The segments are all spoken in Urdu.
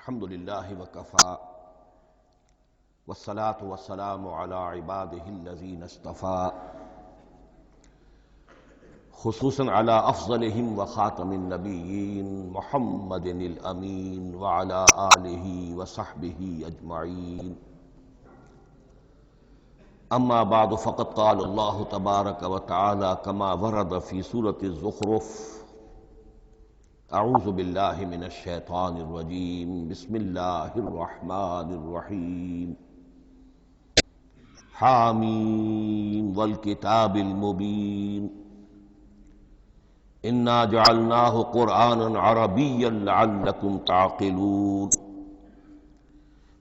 الحمد للہ وکفا والصلاة والسلام علی عباده الذین اصطفى خصوصاً علی افضلهم وخاتم النبیین محمد الامین وعلی آلہ وصحبہ اجمعین اما بعد فقد قال اللہ تبارک وتعالی کما ورد فی سورة الزخرف اعوذ باللہ من الشیطان الرجیم بسم اللہ الرحمن الرحیم حامیم والکتاب المبین انا جعلناہ قرآنا عربیا لعلکم تعقلون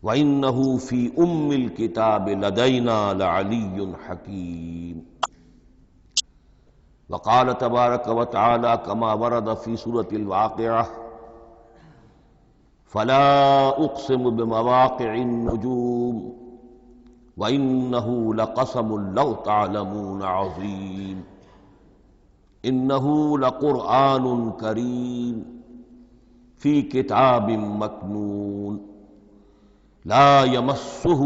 وَإِنَّهُ فِي أُمِّ الْكِتَابِ لَدَيْنَا لَعَلِيٌّ حَكِيمٌ وقال تبارک وتعالی کما ورد فی سورة الواقعہ فلا اقسم بمواقع النجوم وإنه لقسم لو تعلمون عظیم انه لقرآن کریم فی کتاب مکنون لا يمسه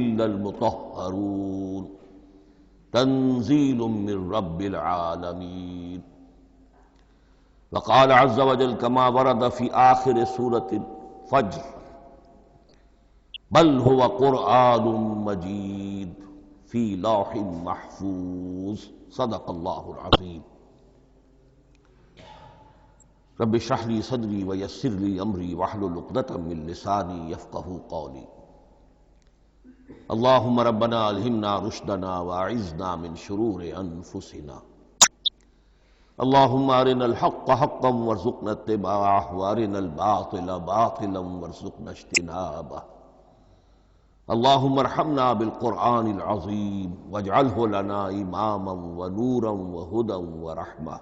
الا المطهرون تنزيل من رب العالمين وقال عز وجل كما ورد في آخر سورة الفجر بل هو قرآن مجيد في لوح محفوظ صدق الله العظيم رب اشرح لي صدري ويسر لي امري واحلل عقدة من لساني يفقهوا قولي اللهم ربنا الہمنا رشدنا واعذنا من شرور انفسنا اللهم ارنا الحق حقا وارزقنا اتباعه وارنا الباطل باطلا وارزقنا اجتنابه اللهم ارحمنا بالقرآن العظيم واجعله لنا اماما ونورا وهدى ورحمة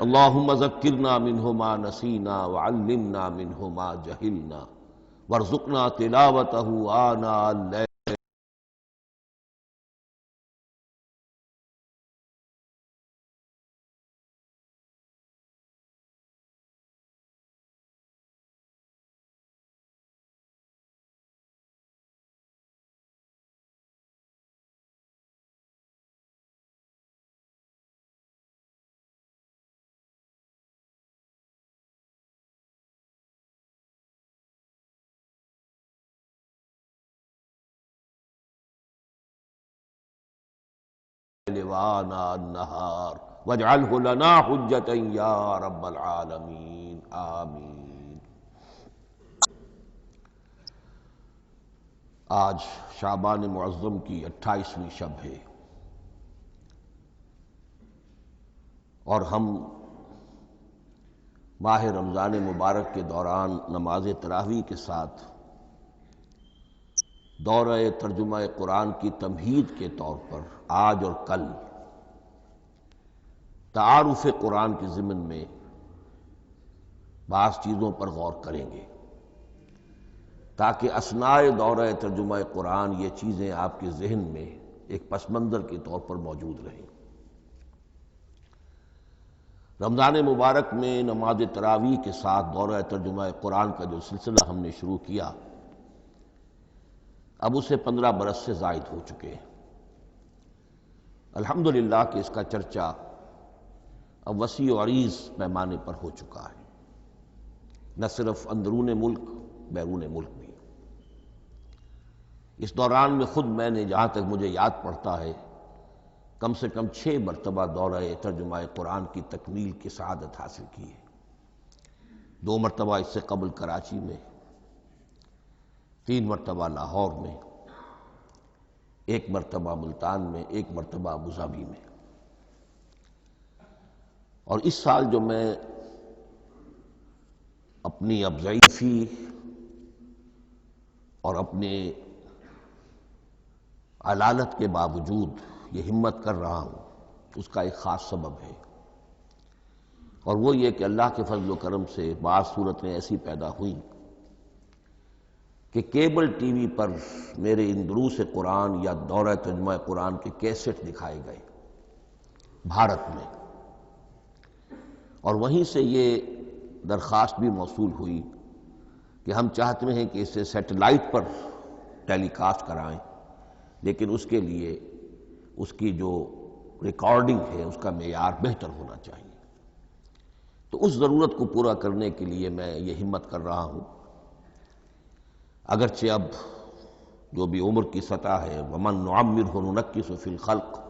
اللهم ذكرنا منه ما نسينا وعلمنا منه ما جهلنا وارزقنا تلاوته آناء الليل وآناء النهار واجعله لنا حجة یا رب العالمین آمین۔ آج شعبان معظم کی 28ویں شب ہے اور ہم ماہ رمضان مبارک کے دوران نماز تراویح کے ساتھ دورہ ترجمہ قرآن کی تمہید کے طور پر آج اور کل تعارف قرآن کے ضمن میں بعض چیزوں پر غور کریں گے تاکہ اثناء دورہ ترجمہ قرآن یہ چیزیں آپ کے ذہن میں ایک پس منظر کے طور پر موجود رہیں۔ رمضان مبارک میں نماز تراویح کے ساتھ دورہ ترجمہ قرآن کا جو سلسلہ ہم نے شروع کیا اب اسے 15 برس سے زائد ہو چکے ہیں۔ الحمدللہ کہ اس کا چرچا اب وسیع و عریض پیمانے پر ہو چکا ہے، نہ صرف اندرون ملک بیرون ملک بھی۔ اس دوران میں خود میں نے جہاں تک مجھے یاد پڑتا ہے کم سے کم 6 مرتبہ دورہ ترجمہ قرآن کی تکمیل کی سعادت حاصل کی ہے۔ 2 مرتبہ اس سے قبل کراچی میں، 3 مرتبہ لاہور میں، 1 مرتبہ ملتان میں، 1 مرتبہ ابوظہبی میں۔ اور اس سال جو میں اپنی اب ضعیفی اور اپنے علالت کے باوجود یہ ہمت کر رہا ہوں اس کا ایک خاص سبب ہے، اور وہ یہ کہ اللہ کے فضل و کرم سے بعض صورتیں ایسی پیدا ہوئیں کہ کیبل ٹی وی پر میرے ان دروس قرآن یا دورہ ترجمہ قرآن کے کیسٹ دکھائے گئے بھارت میں، اور وہیں سے یہ درخواست بھی موصول ہوئی کہ ہم چاہتے ہیں کہ اسے سیٹلائٹ پر ٹیلی کاسٹ کرائیں، لیکن اس کے لیے اس کی جو ریکارڈنگ ہے اس کا معیار بہتر ہونا چاہیے۔ تو اس ضرورت کو پورا کرنے کے لیے میں یہ ہمت کر رہا ہوں، اگرچہ اب جو بھی عمر کی سطح ہے وَمَن نُعَمِّرْهُ نُنَكِّسُ فِي الْخَلْقِ،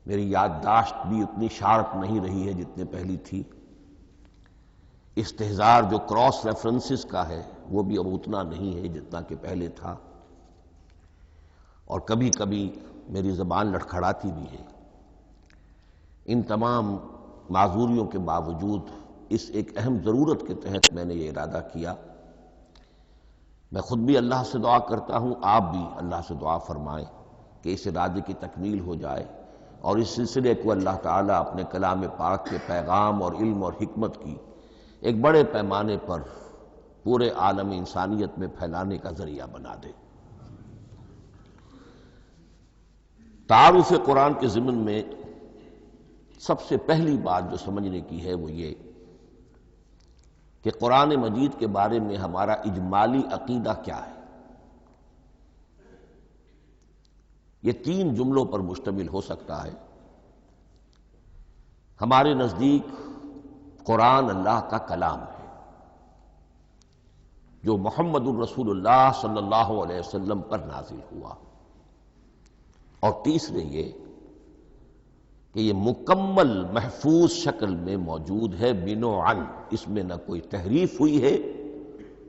میری یادداشت بھی اتنی شارپ نہیں رہی ہے جتنے پہلی تھی، استحضار جو کراس ریفرنسز کا ہے وہ بھی اب اتنا نہیں ہے جتنا کہ پہلے تھا، اور کبھی کبھی میری زبان لڑکھڑاتی بھی ہے۔ ان تمام معذوریوں کے باوجود اس ایک اہم ضرورت کے تحت میں نے یہ ارادہ کیا۔ میں خود بھی اللہ سے دعا کرتا ہوں، آپ بھی اللہ سے دعا فرمائیں کہ اس ارادے کی تکمیل ہو جائے، اور اس سلسلے کو اللہ تعالیٰ اپنے کلام پاک کے پیغام اور علم اور حکمت کی ایک بڑے پیمانے پر پورے عالم انسانیت میں پھیلانے کا ذریعہ بنا دے۔ تعارف قرآن کے ضمن میں سب سے پہلی بات جو سمجھنے کی ہے وہ یہ کہ قرآن مجید کے بارے میں ہمارا اجمالی عقیدہ کیا ہے۔ یہ 3 جملوں پر مشتمل ہو سکتا ہے۔ ہمارے نزدیک قرآن اللہ کا کلام ہے جو محمد الرسول اللہ صلی اللہ علیہ وسلم پر نازل ہوا، اور تیسرے یہ کہ یہ مکمل محفوظ شکل میں موجود ہے بنوعاً، اس میں نہ کوئی تحریف ہوئی ہے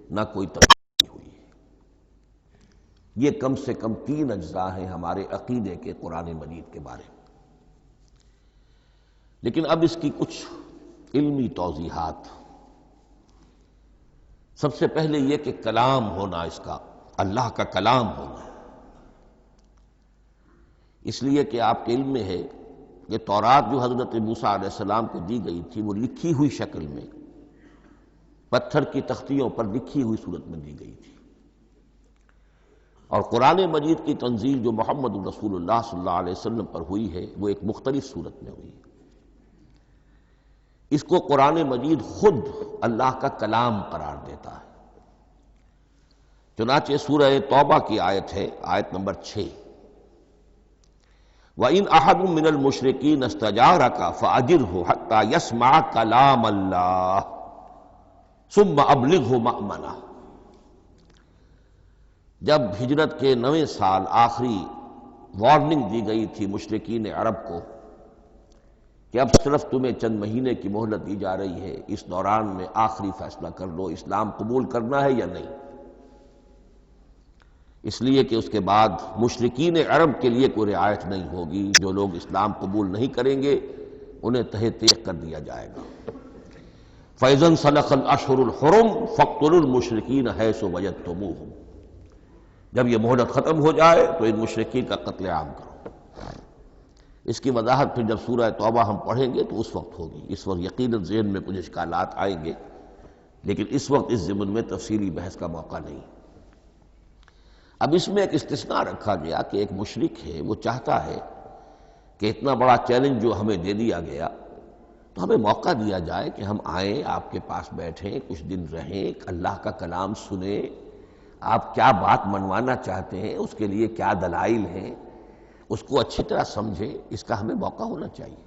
نہ کوئی تبدیلی ہوئی ہے۔ یہ کم سے کم 3 اجزاء ہیں ہمارے عقیدے کے قرآن مجید کے بارے میں۔ لیکن اب اس کی کچھ علمی توضیحات۔ سب سے پہلے یہ کہ کلام ہونا، اس کا اللہ کا کلام ہونا، اس لیے کہ آپ کے علم میں ہے کہ تورات جو حضرت موسیٰ علیہ السلام کو دی گئی تھی وہ لکھی ہوئی شکل میں پتھر کی تختیوں پر لکھی ہوئی صورت میں دی گئی تھی، اور قرآن مجید کی تنزیل جو محمد رسول اللہ صلی اللہ علیہ وسلم پر ہوئی ہے وہ ایک مختلف صورت میں ہوئی ہے۔ اس کو قرآن مجید خود اللہ کا کلام قرار دیتا ہے۔ چنانچہ سورہ توبہ کی آیت ہے، آیت نمبر 6، وَإِنْ أَحَدٌ مِّنَ الْمُشْرِكِينَ اسْتَجَارَكَ فَأَجِرْهُ حَتَّى يَسْمَعَ كَلَامَ اللَّهِ ثُمَّ أَبْلِغْهُ مَأْمَنَهُ۔ جب ہجرت کے 9ویں سال آخری وارننگ دی گئی تھی مشرکین عرب کو کہ اب صرف تمہیں چند مہینے کی مہلت دی جا رہی ہے، اس دوران میں آخری فیصلہ کر لو اسلام قبول کرنا ہے یا نہیں، اس لیے کہ اس کے بعد مشرکین عرب کے لیے کوئی رعایت نہیں ہوگی، جو لوگ اسلام قبول نہیں کریں گے انہیں تہہ تیغ کر دیا جائے گا۔ فَإِذَا انْسَلَخَ الْأَشْهُرُ الْحُرُمُ فَاقْتُلُوا الْمُشْرِكِينَ حَيْثُ وَجَدتُّمُوهُمْ۔ جب یہ مہلت ختم ہو جائے تو ان مشرکین کا قتل عام کرو۔ اس کی وضاحت پھر جب سورہ توبہ ہم پڑھیں گے تو اس وقت ہوگی، اس وقت یقیناً ذہن میں کچھ اشکالات آئیں گے، لیکن اس وقت اس ضمن میں تفصیلی بحث کا موقع نہیں۔ اب اس میں ایک استثناء رکھا گیا کہ ایک مشرک ہے، وہ چاہتا ہے کہ اتنا بڑا چیلنج جو ہمیں دے دیا گیا تو ہمیں موقع دیا جائے کہ ہم آئیں، آپ کے پاس بیٹھیں، کچھ دن رہیں، اللہ کا کلام سنیں، آپ کیا بات منوانا چاہتے ہیں، اس کے لیے کیا دلائل ہیں، اس کو اچھی طرح سمجھیں، اس کا ہمیں موقع ہونا چاہیے۔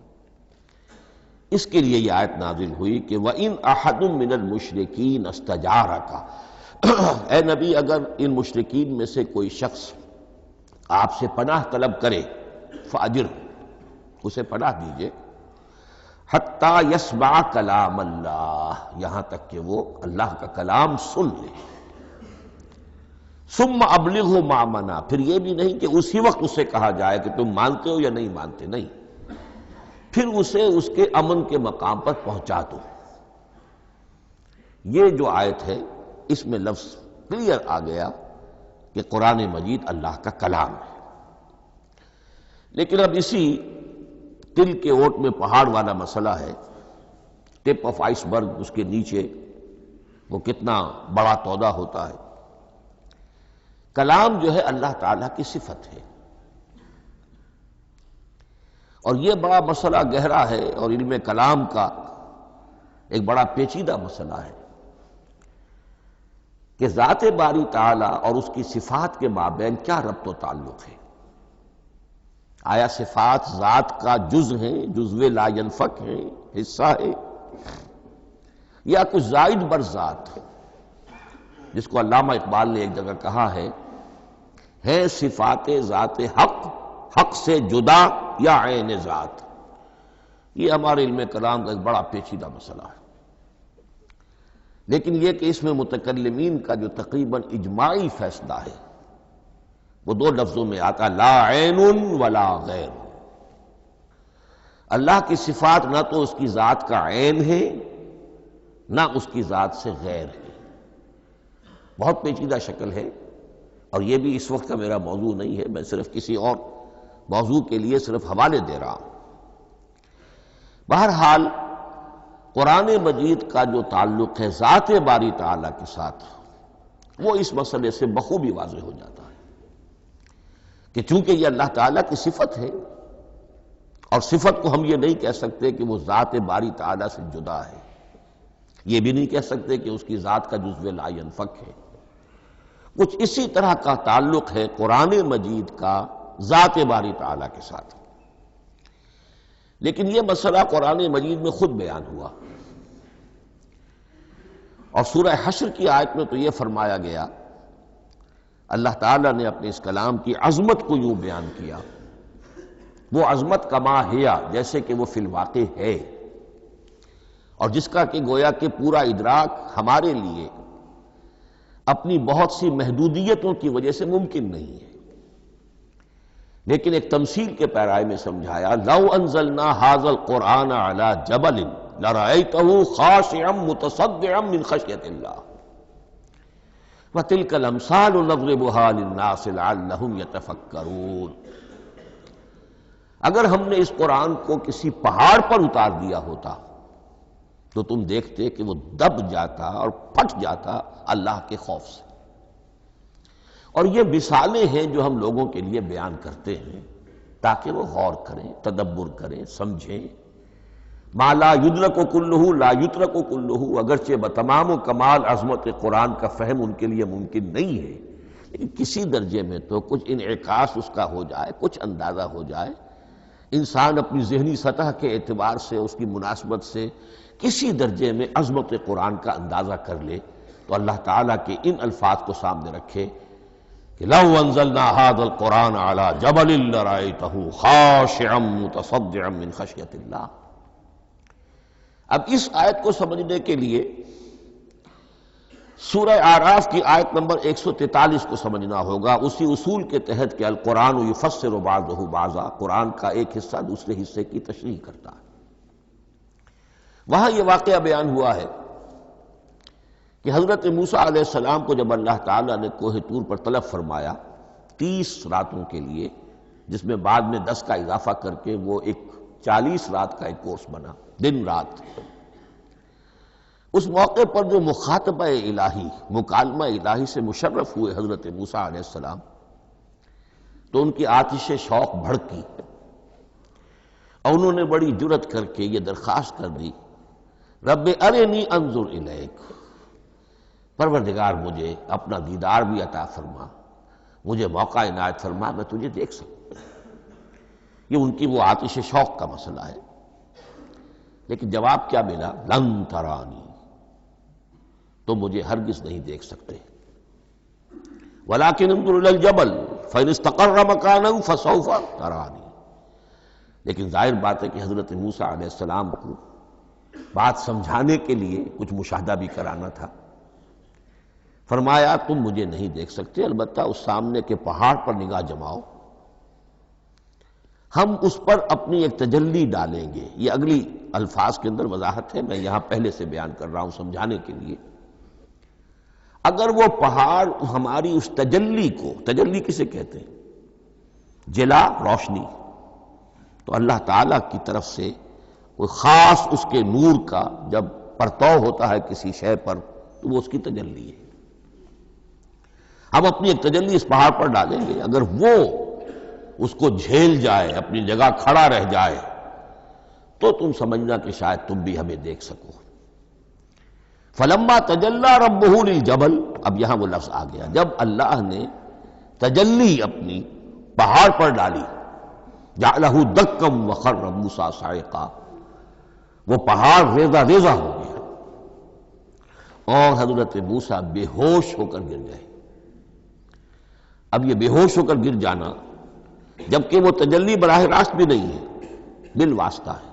اس کے لیے یہ آیت نازل ہوئی کہ وَإِنْ أَحَدٌ مِّنَ الْمُشْرِكِينَ اسْتَجَارَكَ، اے نبی اگر ان مشرکین میں سے کوئی شخص آپ سے پناہ طلب کرے فَأَجِرْهُ، اسے پناہ دیجئے، حَتَّى يَسْمَعَ كَلَامَ اللَّهِ، یہاں تک کہ وہ اللہ کا کلام سن لے۔ ثُمَّ أَبْلِغْهُ مَأْمَنًا، پھر یہ بھی نہیں کہ اسی وقت اسے کہا جائے کہ تم مانتے ہو یا نہیں مانتے، نہیں، پھر اسے اس کے امن کے مقام پر پہنچا دو۔ یہ جو آیت ہے اس میں لفظ کلیئر آ گیا کہ قرآن مجید اللہ کا کلام ہے۔ لیکن اب اسی تل کے اوٹ میں پہاڑ والا مسئلہ ہے، ٹپ آف آئس برگ، اس کے نیچے وہ کتنا بڑا تودہ ہوتا ہے۔ کلام جو ہے اللہ تعالیٰ کی صفت ہے، اور یہ بڑا مسئلہ گہرا ہے، اور علم کلام کا ایک بڑا پیچیدہ مسئلہ ہے۔ کہ ذات باری تعالیٰ اور اس کی صفات کے مابین کیا ربط و تعلق ہے؟ آیا صفات ذات کا جز ہیں، جزو لا ینفک ہیں، حصہ ہے، یا کچھ زائد بر ذات، جس کو علامہ اقبال نے ایک جگہ کہا ہے صفات ذات حق، حق سے جدا یا عین ذات؟ یہ ہمارے علم کلام کا ایک بڑا پیچیدہ مسئلہ ہے، لیکن یہ کہ اس میں متکلمین کا جو تقریباً اجماعی فیصلہ ہے وہ دو لفظوں میں آتا ہے، لا عین ولا غیر۔ اللہ کی صفات نہ تو اس کی ذات کا عین ہے نہ اس کی ذات سے غیر ہے۔ بہت پیچیدہ شکل ہے، اور یہ بھی اس وقت کا میرا موضوع نہیں ہے، میں صرف کسی اور موضوع کے لیے صرف حوالے دے رہا ہوں۔ بہرحال قرآن مجید کا جو تعلق ہے ذات باری تعالیٰ کے ساتھ، وہ اس مسئلے سے بخوبی واضح ہو جاتا ہے کہ چونکہ یہ اللہ تعالیٰ کی صفت ہے، اور صفت کو ہم یہ نہیں کہہ سکتے کہ وہ ذات باری تعالیٰ سے جدا ہے، یہ بھی نہیں کہہ سکتے کہ اس کی ذات کا جزو لا ینفک ہے۔ کچھ اسی طرح کا تعلق ہے قرآن مجید کا ذات باری تعالیٰ کے ساتھ، لیکن یہ مسئلہ قرآن مجید میں خود بیان ہوا، اور سورہ حشر کی آیت میں تو یہ فرمایا گیا، اللہ تعالیٰ نے اپنے اس کلام کی عظمت کو یوں بیان کیا، وہ عظمت کما ہیا، جیسے کہ وہ فی الواقع ہے، اور جس کا کہ گویا کہ پورا ادراک ہمارے لیے اپنی بہت سی محدودیتوں کی وجہ سے ممکن نہیں ہے، لیکن ایک تمثیل کے پیرائے میں سمجھایا، لو انزلنا ھذا القرآن علی جبل لرأیتہ خاشعا متصدعا من خشیۃ اللہ وتلک الامثال نضربها للناس لعلہم یتفکرون۔ اگر ہم نے اس قرآن کو کسی پہاڑ پر اتار دیا ہوتا تو تم دیکھتے کہ وہ دب جاتا اور پھٹ جاتا اللہ کے خوف سے۔ اور یہ مثالیں ہیں جو ہم لوگوں کے لیے بیان کرتے ہیں تاکہ وہ غور کریں، تدبر کریں، سمجھیں۔ ما لا یدرک کلہ لا یترک کلہ، اگرچہ بتمام و کمال عظمت قرآن کا فہم ان کے لیے ممکن نہیں ہے، لیکن کسی درجے میں تو کچھ انعکاس اس کا ہو جائے، کچھ اندازہ ہو جائے، انسان اپنی ذہنی سطح کے اعتبار سے، اس کی مناسبت سے کسی درجے میں عظمت قرآن کا اندازہ کر لے، تو اللہ تعالیٰ کے ان الفاظ کو سامنے رکھے کہ لو انزلنا ھذا القرآن علی جبل لرأیتہ خاشعا متصدعا من خشیۃ اللہ۔ اب اس آیت کو سمجھنے کے لیے سورہ اعراف کی آیت نمبر 143 کو سمجھنا ہوگا، اسی اصول کے تحت کہ القرآن یفسر بعضہ بعضا، قرآن کا ایک حصہ دوسرے حصے کی تشریح کرتا ہے۔ وہاں یہ واقعہ بیان ہوا ہے کہ حضرت موسیٰ علیہ السلام کو جب اللہ تعالیٰ نے کوہ طور پر طلب فرمایا 30 راتوں کے لیے، جس میں بعد میں 10 کا اضافہ کر کے وہ ایک 40 رات کا ایک کورس بنا، دن رات، اس موقع پر جو مخاطبہ الہی، مکالمہ الہی سے مشرف ہوئے حضرت موسیٰ علیہ السلام، تو ان کی آتش شوق بھڑکی اور انہوں نے بڑی جرأت کر کے یہ درخواست کر دی، رب ارنی انظر الیک، پروردگار مجھے اپنا دیدار بھی عطا فرما، مجھے موقع عنایت فرما، میں تجھے دیکھ سکوں۔ یہ ان کی وہ آتش شوق کا مسئلہ ہے، لیکن جواب کیا ملا؟ لن ترانی، تو مجھے ہرگز نہیں دیکھ سکتے، ولکن انظر الی الجبل فإن استقر مکانہ فسوف ترانی۔ لیکن ظاہر بات ہے کہ حضرت موسیٰ علیہ السلام کو بات سمجھانے کے لیے کچھ مشاہدہ بھی کرانا تھا۔ فرمایا تم مجھے نہیں دیکھ سکتے، البتہ اس سامنے کے پہاڑ پر نگاہ جماؤ، ہم اس پر اپنی ایک تجلی ڈالیں گے۔ یہ اگلی الفاظ کے اندر وضاحت ہے، میں یہاں پہلے سے بیان کر رہا ہوں سمجھانے کے لیے۔ اگر وہ پہاڑ ہماری اس تجلی کو، تجلی کسے کہتے ہیں؟ جلا، روشنی، تو اللہ تعالیٰ کی طرف سے کوئی خاص اس کے نور کا جب پرتو ہوتا ہے کسی شے پر تو وہ اس کی تجلی ہے۔ ہم اپنی ایک تجلی اس پہاڑ پر ڈالیں گے، اگر وہ اس کو جھیل جائے، اپنی جگہ کھڑا رہ جائے، تو تم سمجھنا کہ شاید تم بھی ہمیں دیکھ سکو۔ فلما تجلی ربہ للجبل، اب یہاں وہ لفظ آ گیا، جب اللہ نے تجلی اپنی پہاڑ پر ڈالی، جعلہ دکا وخر موسیٰ صعقا، وہ پہاڑ ریزہ ریزہ ہو گیا اور حضرت موسیٰ بے ہوش ہو کر گر گئے۔ اب یہ بے ہوش ہو کر گر جانا، جبکہ وہ تجلی براہ راست بھی نہیں ہے، بالواسطہ ہے۔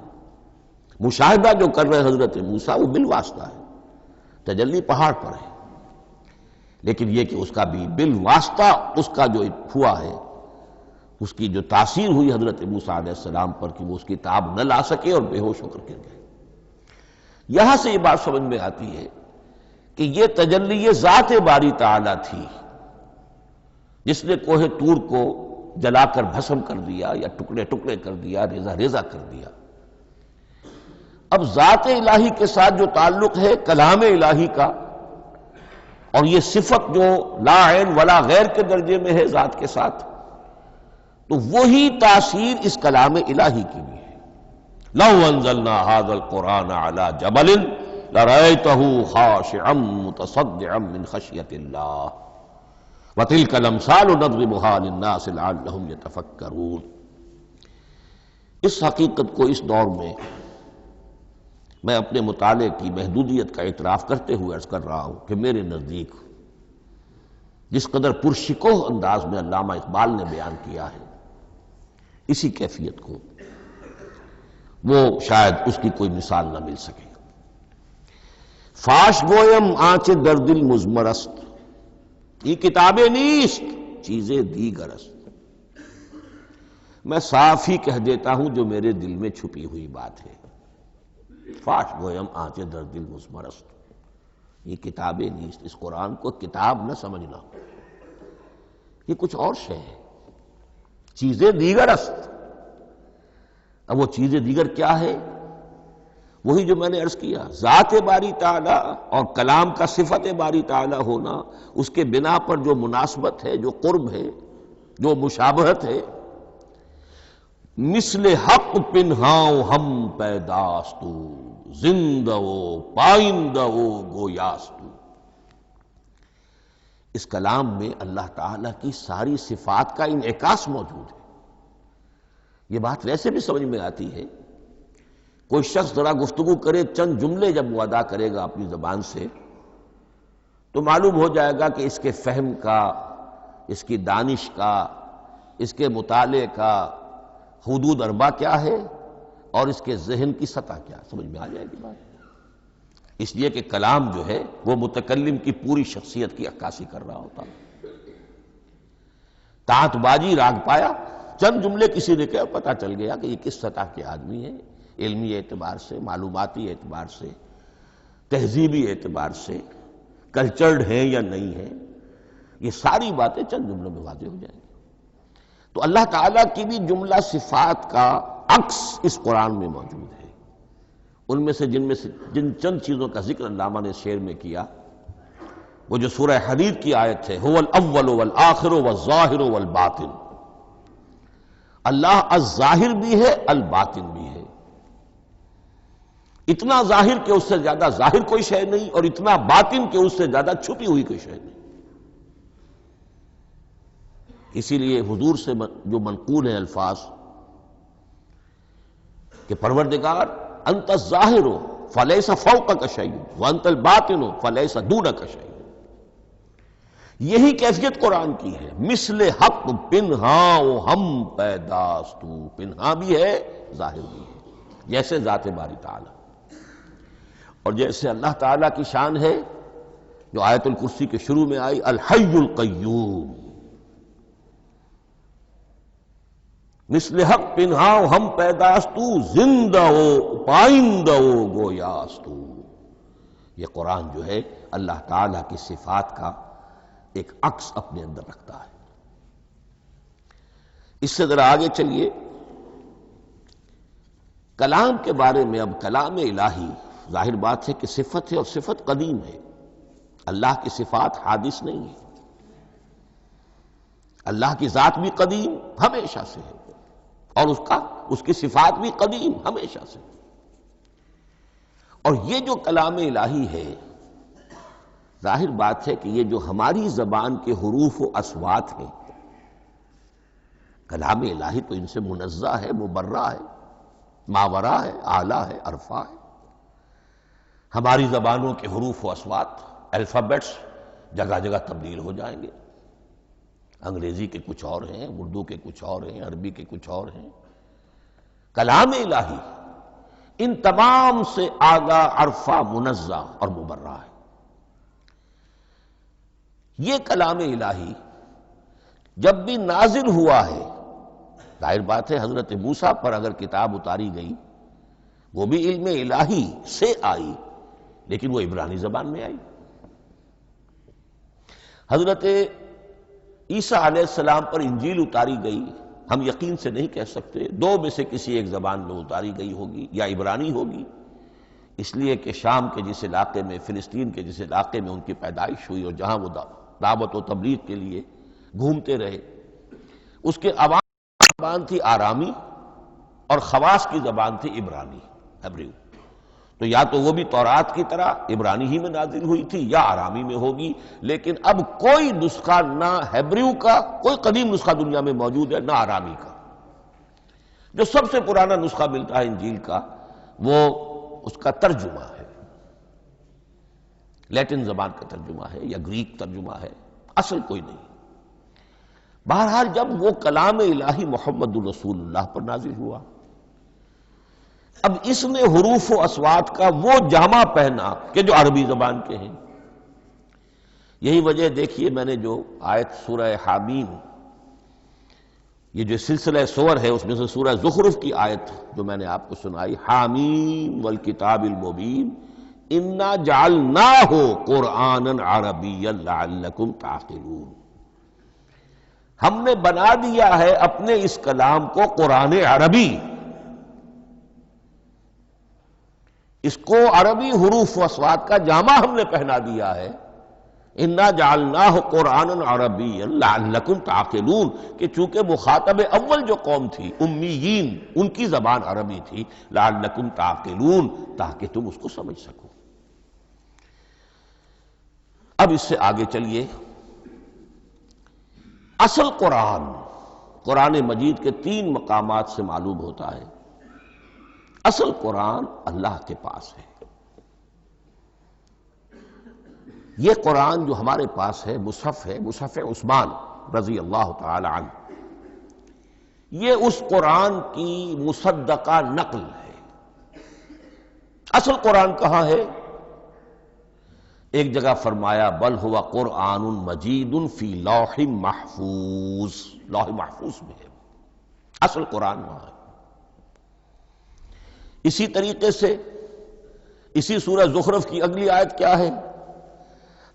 مشاہدہ جو کر رہے حضرت موسیٰ وہ بالواسطہ ہے، تجلی پہاڑ پر ہے، لیکن یہ کہ اس کا بھی بالواسطہ اس کا جو ہوا ہے، اس کی جو تاثیر ہوئی حضرت موسیٰ علیہ السلام پر کہ وہ اس کی تاب نہ لا سکے اور بے ہوش ہو کر گر گئے۔ یہاں سے یہ بات سمجھ میں آتی ہے کہ یہ تجلی یہ ذات باری تعالیٰ تھی جس نے کوہ طور کو جلا کر بھسم کر دیا یا ٹکڑے ٹکڑے کر دیا، ریزہ ریزہ کر دیا۔ اب ذات الہی کے ساتھ جو تعلق ہے کلام الہی کا، اور یہ صفت جو لا عین ولا غیر کے درجے میں ہے ذات کے ساتھ، تو وہی تاثیر اس کلام الہی کی بھی ہے۔ لو انزلنا هذا القرآن على جبل لرأيته خاشعا متصدعا من خشية الله وتلك الامثال نضربها للناس لعلهم يتفكرون۔ اس حقیقت کو اس دور میں میں اپنے مطالعے کی محدودیت کا اعتراف کرتے ہوئے عرض کر رہا ہوں کہ میرے نزدیک جس قدر پرشکوہ انداز میں علامہ اقبال نے بیان کیا ہے، اسی کیفیت کو وہ شاید اس کی کوئی مثال نہ مل سکے۔ فاش گویم آنچ در دل مزمرست، یہ کتابیں نیست چیزیں دیگر است۔ میں صاف ہی کہہ دیتا ہوں جو میرے دل میں چھپی ہوئی بات ہے۔ فاش گویم آنچ در دل مزمرست، یہ کتابیں نیست، اس قرآن کو کتاب نہ سمجھنا، یہ کچھ اور شے ہے، چیزیں دیگر است۔ اب وہ چیزیں دیگر کیا ہے؟ وہی جو میں نے عرض کیا، ذات باری تعالی اور کلام کا صفت باری تعالی ہونا، اس کے بنا پر جو مناسبت ہے، جو قرب ہے، جو مشابہت ہے۔ مثل حق پنہاؤ ہم پیداستو، زندہ و پائندہ و گویاستو۔ اس کلام میں اللہ تعالیٰ کی ساری صفات کا انعکاس موجود ہے۔ یہ بات ویسے بھی سمجھ میں آتی ہے، کوئی شخص ذرا گفتگو کرے، چند جملے جب وہ ادا کرے گا اپنی زبان سے، تو معلوم ہو جائے گا کہ اس کے فہم کا، اس کی دانش کا، اس کے مطالعے کا حدود اربع کیا ہے اور اس کے ذہن کی سطح کیا، سمجھ میں آ جائے گی بات۔ اس لیے کہ کلام جو ہے وہ متکلم کی پوری شخصیت کی عکاسی کر رہا ہوتا۔ تانت باجی راگ پایا، چند جملے کسی نے کہا، پتہ چل گیا کہ یہ کس سطح کے آدمی ہے، علمی اعتبار سے، معلوماتی اعتبار سے، تہذیبی اعتبار سے، کلچرڈ ہیں یا نہیں ہیں، یہ ساری باتیں چند جملوں میں واضح ہو جائیں گی۔ تو اللہ تعالیٰ کی بھی جملہ صفات کا عکس اس قرآن میں موجود ہے۔ ان میں سے جن چند چیزوں کا ذکر علامہ نے شعر میں کیا، وہ جو سورہ حدید کی آیت ہے، هو الاول والآخر والظاہر والباطن، اللہ الظاہر بھی ہے، الباطن بھی ہے۔ اتنا ظاہر کہ اس سے زیادہ ظاہر کوئی شے نہیں، اور اتنا باطن کہ اس سے زیادہ چھپی ہوئی کوئی شے نہیں۔ اسی لیے حضور سے جو منقول ہیں الفاظ کہ پروردگار انت الظاہر فلیس فوقک شیء وانت الباطن فلیس دونک شیء، یہی کیفیت قرآن کی ہے۔ مثل حق پنہاؤ ہم پیداستو، پنہا بھی ہے ظاہر بھی ہے، جیسے ذات باری تعالی، اور جیسے اللہ تعالیٰ کی شان ہے جو آیت الکرسی کے شروع میں آئی، الحی القیوم۔ مثل حق پنہاؤ ہم پیداستو، زندہ ہو پائندہ ہو گویاستو۔ یہ قرآن جو ہے اللہ تعالیٰ کی صفات کا ایک عکس اپنے اندر رکھتا ہے۔ اس سے ذرا آگے چلیے، کلام کے بارے میں۔ اب کلام الہی ظاہر بات ہے کہ صفت ہے، اور صفت قدیم ہے۔ اللہ کی صفات حادث نہیں ہے، اللہ کی ذات بھی قدیم ہمیشہ سے ہے، اور اس کی صفات بھی قدیم ہمیشہ سے۔ اور یہ جو کلام الہی ہے ظاہر بات ہے کہ یہ جو ہماری زبان کے حروف و اصوات ہیں، کلام الہی تو ان سے منزہ ہے، مبرہ ہے، ماورا ہے، اعلیٰ ہے، عرفہ ہے۔ ہماری زبانوں کے حروف و اصوات، الفابیٹس جگہ جگہ تبدیل ہو جائیں گے، انگریزی کے کچھ اور ہیں، اردو کے کچھ اور ہیں، عربی کے کچھ اور ہیں۔ کلام الہی ان تمام سے آگاہ، عرفہ، منزہ اور مبرہ ہے۔ یہ کلام الہی جب بھی نازل ہوا ہے، ظاہر بات ہے حضرت موسیٰ پر اگر کتاب اتاری گئی وہ بھی علم الہی سے آئی، لیکن وہ عبرانی زبان میں آئی۔ حضرت عیسیٰ علیہ السلام پر انجیل اتاری گئی، ہم یقین سے نہیں کہہ سکتے، دو میں سے کسی ایک زبان میں اتاری گئی ہوگی، یا عبرانی ہوگی، اس لیے کہ شام کے جس علاقے میں، فلسطین کے جس علاقے میں ان کی پیدائش ہوئی اور جہاں وہ دعوت و تبلیغ کے لیے گھومتے رہے، اس کے عوام کی زبان تھی آرامی اور خواص کی زبان تھی عبرانی، ہیبریو۔ تو یا تو وہ بھی تورات کی طرح عبرانی ہی میں نازل ہوئی تھی یا آرامی میں ہوگی، لیکن اب کوئی نسخہ نہ ہیبریو کا، کوئی قدیم نسخہ دنیا میں موجود ہے، نہ آرامی کا۔ جو سب سے پرانا نسخہ ملتا ہے انجیل کا وہ اس کا ترجمہ ہے، لیٹن زبان کا ترجمہ ہے یا گریک ترجمہ ہے، اصل کوئی نہیں۔ بہرحال جب وہ کلام الہی محمد الرسول اللہ پر نازل ہوا، اب اس نے حروف و اصوات کا وہ جامہ پہنا کہ جو عربی زبان کے ہیں۔ یہی وجہ دیکھیے، میں نے جو آیت سورہ حامیم، یہ جو سلسلہ سور ہے اس میں سے سورہ زخرف کی آیت جو میں نے آپ کو سنائی، حامیم والکتاب المبین انا جعلناہ قرآنا عربیا لعلکم تعقلون، ہم نے بنا دیا ہے اپنے اس کلام کو قرآن عربی، اس کو عربی حروف و اصوات کا جامہ ہم نے پہنا دیا ہے۔ انا جعلناہ قرآنا عربیا لعلکم تعقلون، کہ چونکہ مخاطب اول جو قوم تھی امیین، ان کی زبان عربی تھی، لعلکم تعقلون، تاکہ تم اس کو سمجھ سکو۔ اب اس سے آگے چلیے، اصل قرآن مجید کے 3 مقامات سے معلوم ہوتا ہے، اصل قرآن اللہ کے پاس ہے۔ یہ قرآن جو ہمارے پاس ہے، مصحف ہے، مصحف عثمان رضی اللہ تعالی عنہ، یہ اس قرآن کی مصدقہ نقل ہے۔ اصل قرآن کہاں ہے؟ ایک جگہ فرمایا بل ہوا قرآن مجید فی لوح محفوظ، لوح محفوظ میں ہے، اصل قرآن وہاں ہے۔ اسی طریقے سے اسی سورہ زخرف کی اگلی آیت کیا ہے؟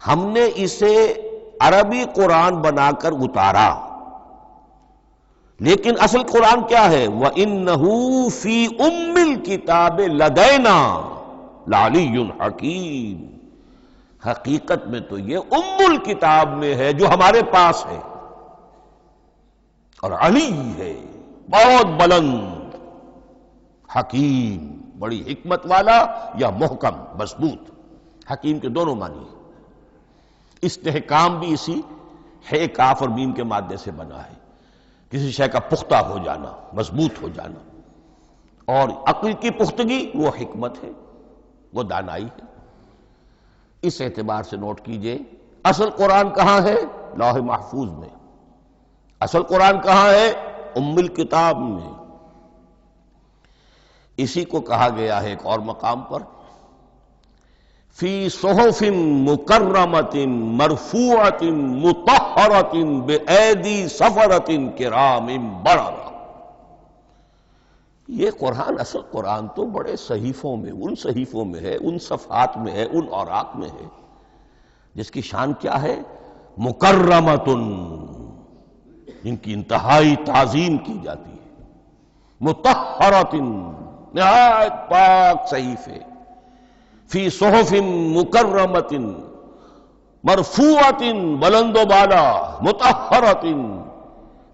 ہم نے اسے عربی قرآن بنا کر اتارا، لیکن اصل قرآن کیا ہے؟ وَإِنَّهُ فِي أُمِّ الْكِتَابِ لَدَيْنَا لَعَلِيٌّ حَكِيمٌ، حقیقت میں تو یہ ام الکتاب میں ہے جو ہمارے پاس ہے، اور علی ہے، بہت بلند، حکیم، بڑی حکمت والا، یا محکم، مضبوط۔ حکیم کے دونوں معنی ہیں۔ استحکام بھی اسی ہے کاف اور میم کے مادے سے بنا ہے، کسی شے کا پختہ ہو جانا، مضبوط ہو جانا، اور عقل کی پختگی وہ حکمت ہے، وہ دانائی ہے۔ اس اعتبار سے نوٹ کیجئے، اصل قرآن کہاں ہے؟ لوح محفوظ میں۔ اصل قرآن کہاں ہے؟ ام الکتاب میں۔ اسی کو کہا گیا ہے ایک اور مقام پر، فی صحف مکرمۃ مرفوعۃ مطہرۃ بایدی سفرۃ کرام بررہ۔ یہ قرآن، اصل قرآن تو بڑے صحیفوں میں، ان صحیفوں میں ہے، ان صفحات میں ہے، ان اوراق میں ہے، جس کی شان کیا ہے؟ مکرمۃ، جن کی انتہائی تعظیم کی جاتی ہے، مطہرۃ، نہایت پاک صحیفے، فی صحف مکرمۃ، مرفوعۃ، بلند و بالا، مطہرۃ،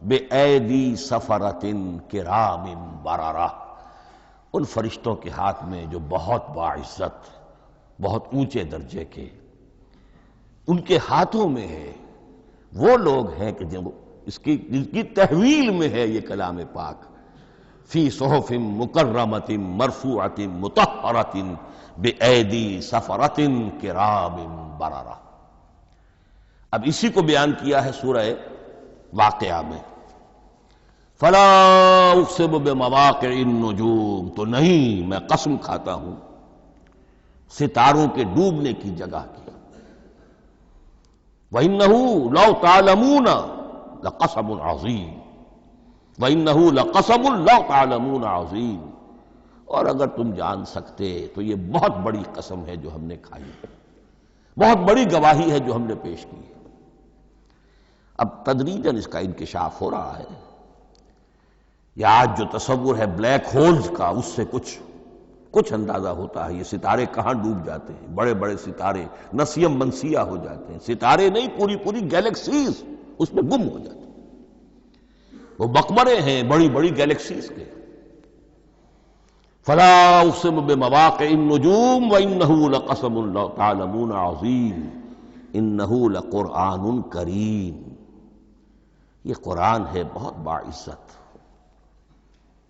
بِأَيْدِي سَفَرَةٍ كِرَامٍ بَرَرَةٍ، ان فرشتوں کے ہاتھ میں جو بہت باعزت، بہت اونچے درجے کے، ان کے ہاتھوں میں ہے، وہ لوگ ہیں کہ جن کی تحویل میں ہے یہ کلام پاک، فی صحف مکرمۃ مرفوعۃ مطہرۃ بایدی سفرۃ کرام بررہ۔ اب اسی کو بیان کیا ہے سورہ واقعہ میں، فلا اقسم بمواقع النجوم، تو نہیں، میں قسم کھاتا ہوں ستاروں کے ڈوبنے کی جگہ کی، وَإِنَّهُ لَوْ تَعْلَمُونَ لَقَسَمٌ عَظِيمٌ، وَإِنَّهُ لَقَسَمٌ لَوْ تَعْلَمُونَ عَظِيمٌ، اور اگر تم جان سکتے تو یہ بہت بڑی قسم ہے جو ہم نے کھائی ہے، بہت بڑی گواہی ہے جو ہم نے پیش کی ہے۔ اب تدریجاً اس کا انکشاف ہو رہا ہے۔ یہ آج جو تصور ہے بلیک ہولز کا، اس سے کچھ اندازہ ہوتا ہے یہ ستارے کہاں ڈوب جاتے ہیں، بڑے بڑے ستارے نسیم منسیہ ہو جاتے ہیں، ستارے نہیں، پوری گیلیکسیز اس میں گم ہو جاتے ہیں، وہ مقبرے ہیں بڑی بڑی گیلیکسیز کے۔ فلا اقسم بمواقع النجوم وانہ لقسم لو تعلمون عظیم انہ لقرآن کریم، یہ قرآن ہے بہت باعزت،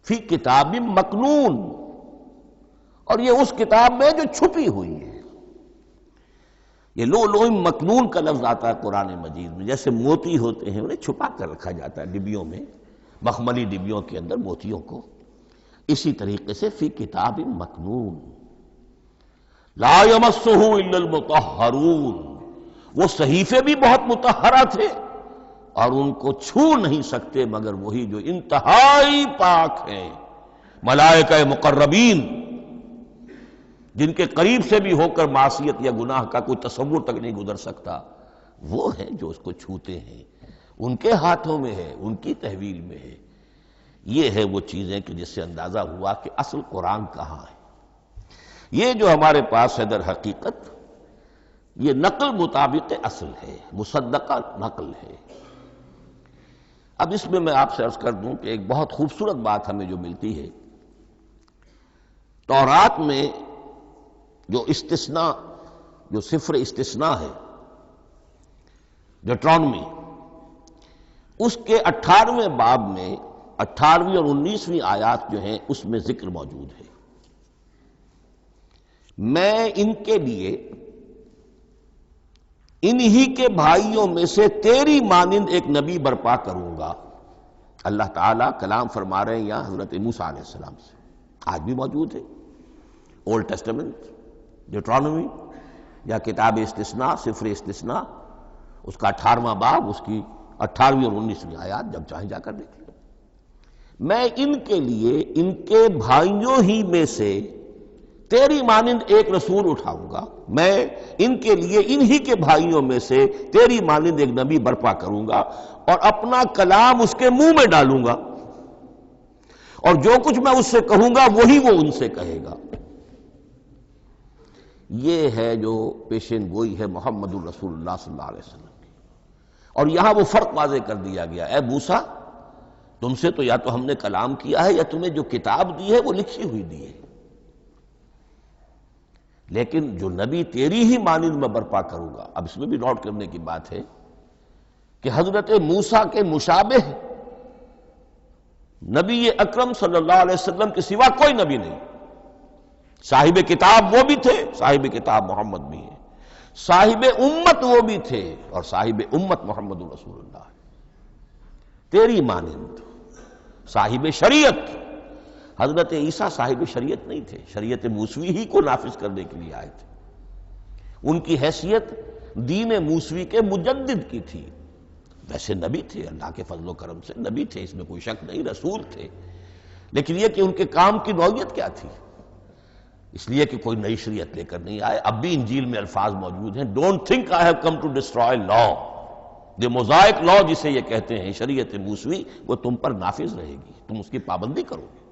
فی کتاب مکنون، اور یہ اس کتاب میں جو چھپی ہوئی ہے۔ یہ لؤلؤ مکنون کا لفظ آتا ہے قرآن مجید میں، جیسے موتی ہوتے ہیں انہیں چھپا کر رکھا جاتا ہے ڈبیوں میں، مخملی ڈبیوں کے اندر موتیوں کو، اسی طریقے سے فی کتاب مکنون لا یمسہ الا المطہرون، وہ صحیفے بھی بہت مطہرہ تھے اور ان کو چھو نہیں سکتے مگر وہی جو انتہائی پاک ہیں، ملائکہ مقربین، جن کے قریب سے بھی ہو کر معصیت یا گناہ کا کوئی تصور تک نہیں گزر سکتا، وہ ہیں جو اس کو چھوتے ہیں، ان کے ہاتھوں میں ہے، ان کی تحویل میں ہے۔ یہ ہے وہ چیزیں کہ جس سے اندازہ ہوا کہ اصل قرآن کہاں ہے۔ یہ جو ہمارے پاس ہے در حقیقت یہ نقل مطابق اصل ہے، مصدقہ نقل ہے۔ اب اس میں آپ سے عرض کر دوں کہ ایک بہت خوبصورت بات ہمیں جو ملتی ہے، تورات میں جو استثناء، جو صفر استثناء ہے، ڈیٹرانومی، اس کے 18ویں باب میں 18ویں اور 19ویں آیات جو ہیں اس میں ذکر موجود ہے، میں ان کے لیے انہی کے بھائیوں میں سے تیری مانند ایک نبی برپا کروں گا۔ اللہ تعالیٰ کلام فرما رہے ہیں یہاں حضرت موسیٰ علیہ السلام سے، آج بھی موجود ہے، اولڈ ٹیسٹمنٹ، ڈیٹرانومی یا کتاب استثناء، صفر استثناء، اس کا 18واں باب، اس کی 18ویں اور 19ویں آیات، جب چاہیں جا کر دیکھ لیں۔ میں ان کے لیے ان کے بھائیوں ہی میں سے تیری مانند ایک رسول اٹھاؤں گا، میں ان کے لیے انہی کے بھائیوں میں سے تیری مانند ایک نبی برپا کروں گا اور اپنا کلام اس کے منہ میں ڈالوں گا، اور جو کچھ میں اس سے کہوں گا وہی وہ ان سے کہے گا۔ یہ ہے جو پیشین گوئی ہے محمد الرسول اللہ صلی اللہ علیہ وسلم کی، اور یہاں وہ فرق واضح کر دیا گیا، اے موسیٰ تم سے تو یا تو ہم نے کلام کیا ہے یا تمہیں جو کتاب دی ہے وہ لکھی ہوئی دی ہے، لیکن جو نبی تیری ہی مانند میں برپا کروں گا۔ اب اس میں بھی نوٹ کرنے کی بات ہے کہ حضرت موسیٰ کے مشابہ نبی اکرم صلی اللہ علیہ وسلم کے سوا کوئی نبی نہیں، صاحب کتاب وہ بھی تھے، صاحب کتاب محمد بھی ہے، صاحب امت وہ بھی تھے، اور صاحب امت محمد رسول اللہ ہے، تیری مانند صاحب شریعت۔ حضرت عیسیٰ صاحب شریعت نہیں تھے، شریعت موسوی ہی کو نافذ کرنے کے لیے آئے تھے، ان کی حیثیت دین موسوی کے مجدد کی تھی، ویسے نبی تھے، اللہ کے فضل و کرم سے نبی تھے، اس میں کوئی شک نہیں، رسول تھے، لیکن یہ کہ ان کے کام کی نوعیت کیا تھی، اس لیے کہ کوئی نئی شریعت لے کر نہیں آئے۔ اب بھی انجیل میں الفاظ موجود ہیں، don't think I have come to destroy law, the mosaic law جسے یہ کہتے ہیں، شریعت موسوی، وہ تم پر نافذ رہے گی، تم اس کی پابندی کرو گے،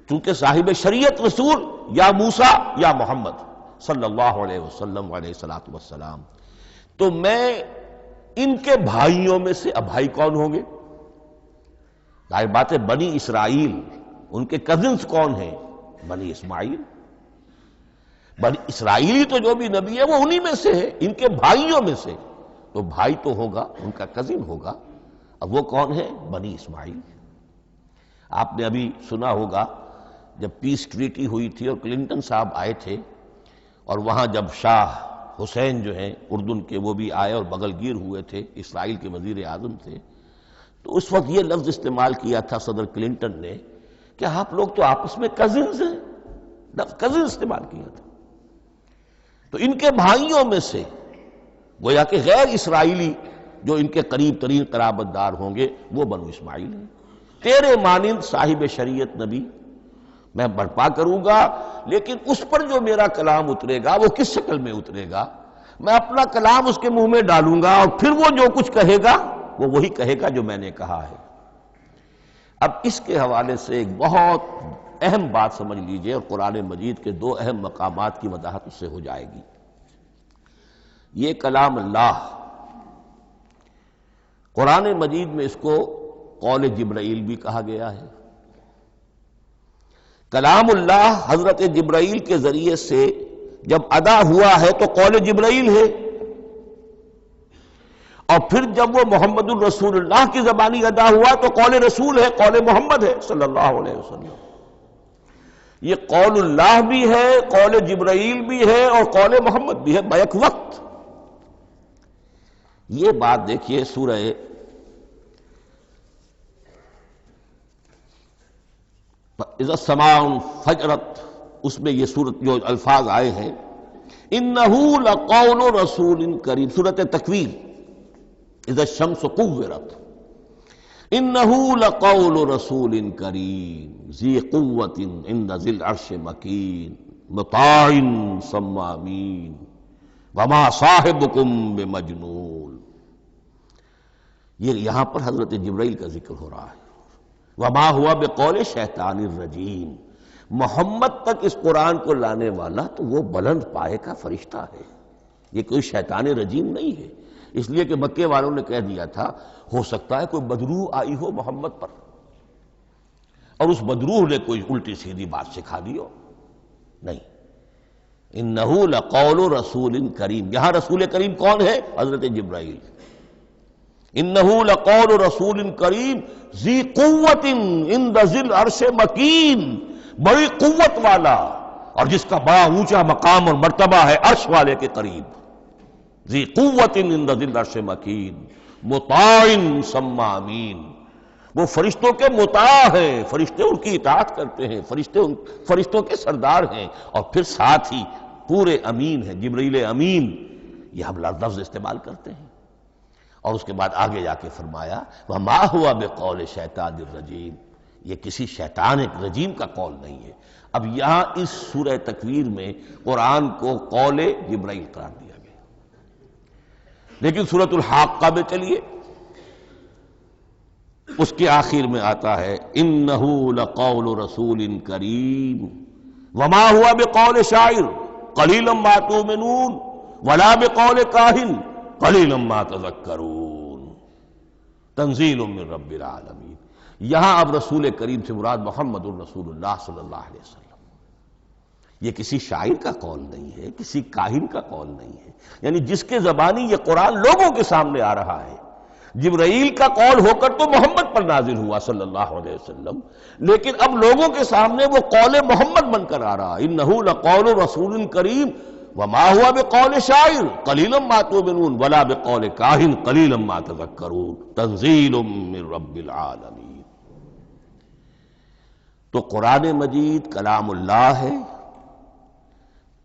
چونکہ صاحب شریعت رسول یا موسیٰ یا محمد صلی اللہ علیہ وسلم علیہ الصلوۃ والسلام۔ تو میں ان کے بھائیوں میں سے، اب بھائی کون ہوں گے؟ ظاہر بات ہے بنی اسرائیل، ان کے کزنز کون ہیں؟ بنی اسماعیل۔ بنی اسرائیلی تو جو بھی نبی ہے وہ انہی میں سے ہے، ان کے بھائیوں میں سے، تو بھائی تو ہوگا، ان کا کزن ہوگا۔ اب وہ کون ہے؟ بنی اسماعیل۔ آپ نے ابھی سنا ہوگا جب پیس ٹریٹی ہوئی تھی اور کلنٹن صاحب آئے تھے، اور وہاں جب شاہ حسین جو ہیں اردن کے وہ بھی آئے اور بغل گیر ہوئے تھے، اسرائیل کے وزیر اعظم تھے، تو اس وقت یہ لفظ استعمال کیا تھا صدر کلنٹن نے کہ آپ لوگ تو آپس میں کزنز ہیں، لفظ کزن استعمال کیا تھا۔ تو ان کے بھائیوں میں سے گویا کہ غیر اسرائیلی جو ان کے قریب ترین قرابت دار ہوں گے وہ بنو اسماعیل ہیں۔ تیرے مانند صاحب شریعت نبی میں برپا کروں گا، لیکن اس پر جو میرا کلام اترے گا وہ کس شکل میں اترے گا؟ میں اپنا کلام اس کے منہ میں ڈالوں گا اور پھر وہ جو کچھ کہے گا وہ وہی کہے گا جو میں نے کہا ہے۔ اب اس کے حوالے سے ایک بہت اہم بات سمجھ لیجئے، اور قرآن مجید کے دو اہم مقامات کی وضاحت اس سے ہو جائے گی۔ یہ کلام اللہ، قرآن مجید میں اس کو قول جبرائیل بھی کہا گیا ہے۔ کلام اللہ حضرت جبرائیل کے ذریعے سے جب ادا ہوا ہے تو قول جبرائیل ہے، اور پھر جب وہ محمد الرسول اللہ کی زبانی ادا ہوا تو قول رسول ہے، قول محمد ہے صلی اللہ علیہ وسلم۔ یہ قول اللہ بھی ہے، قول جبرائیل بھی ہے، اور قول محمد بھی ہے بیک وقت۔ یہ بات دیکھیے سورہ اذا السماء انفجرت، اس میں یہ سورت جو الفاظ آئے ہیں انہ لقول رسول کریم، سورت تکویر اذا الشمس کورت، انہ لقول رسول کریم ذی قوت عند ذی العرش مکین مطاع ثم امین وما صاحبکم بمجنون۔ یہ یہاں پر حضرت جبرائیل کا ذکر ہو رہا ہے۔ وما ہوا بقول شیطان الرجیم، محمد تک اس قرآن کو لانے والا تو وہ بلند پائے کا فرشتہ ہے، یہ کوئی شیطان رجیم نہیں ہے۔ اس لیے کہ مکے والوں نے کہہ دیا تھا ہو سکتا ہے کوئی بدروح آئی ہو محمد پر، اور اس بدروح نے کوئی الٹی سیدھی بات سکھا دی ہو، نہیں۔ انہ لقول رسول کریم، یہاں رسول کریم کون ہے؟ حضرت جبرائیل۔ انہ لقول رسول کریم ذی قوت عند ذی العرش مکین، بڑی قوت والا اور جس کا بڑا اونچا مقام اور مرتبہ ہے عرش والے کے قریب۔ ذی قوت عند ذی العرش مکین مطاع ثم امین، وہ فرشتوں کے مطاع ہیں، فرشتے ان کی اطاعت کرتے ہیں، فرشتوں کے سردار ہیں، اور پھر ساتھ ہی پورے امین ہیں، جبرائیل امین، یہ ہم لفظ استعمال کرتے ہیں۔ اور اس کے بعد آگے جا کے فرمایا وما ہوا بقول شیطان الرجیم، یہ کسی شیطان رجیم کا قول نہیں ہے۔ اب یہاں اس سورہ تکویر میں قرآن کو قول جبرائیل قرار دیا گیا، لیکن سورۃ الحاقہ میں چلیے اس کے آخر میں آتا ہے انہ لقول رسول کریم وما ہوا بقول شاعر قلیلا ما تؤمنون ولا بقول کاہن قلیلا ما تذکرون تنزیل من رب العالمین۔ یہاں اب رسول کریم سے مراد محمد الرسول اللہ صلی اللہ علیہ وسلم، یہ کسی شاعر کا قول نہیں ہے، کسی کاہن کا قول نہیں ہے، یعنی جس کے زبانی یہ قرآن لوگوں کے سامنے آ رہا ہے۔ جبرائیل کا قول ہو کر تو محمد پر نازل ہوا صلی اللہ علیہ وسلم، لیکن اب لوگوں کے سامنے وہ قول محمد بن کر آ رہا، انہ لقول رسول کریم وما ہوا بقول شاعر قلیلا ما تؤمنون ولا بقول کاہن قلیلا ما تذکرون تنزیل من رب العالمین۔ تو قرآن مجید کلام اللہ ہے،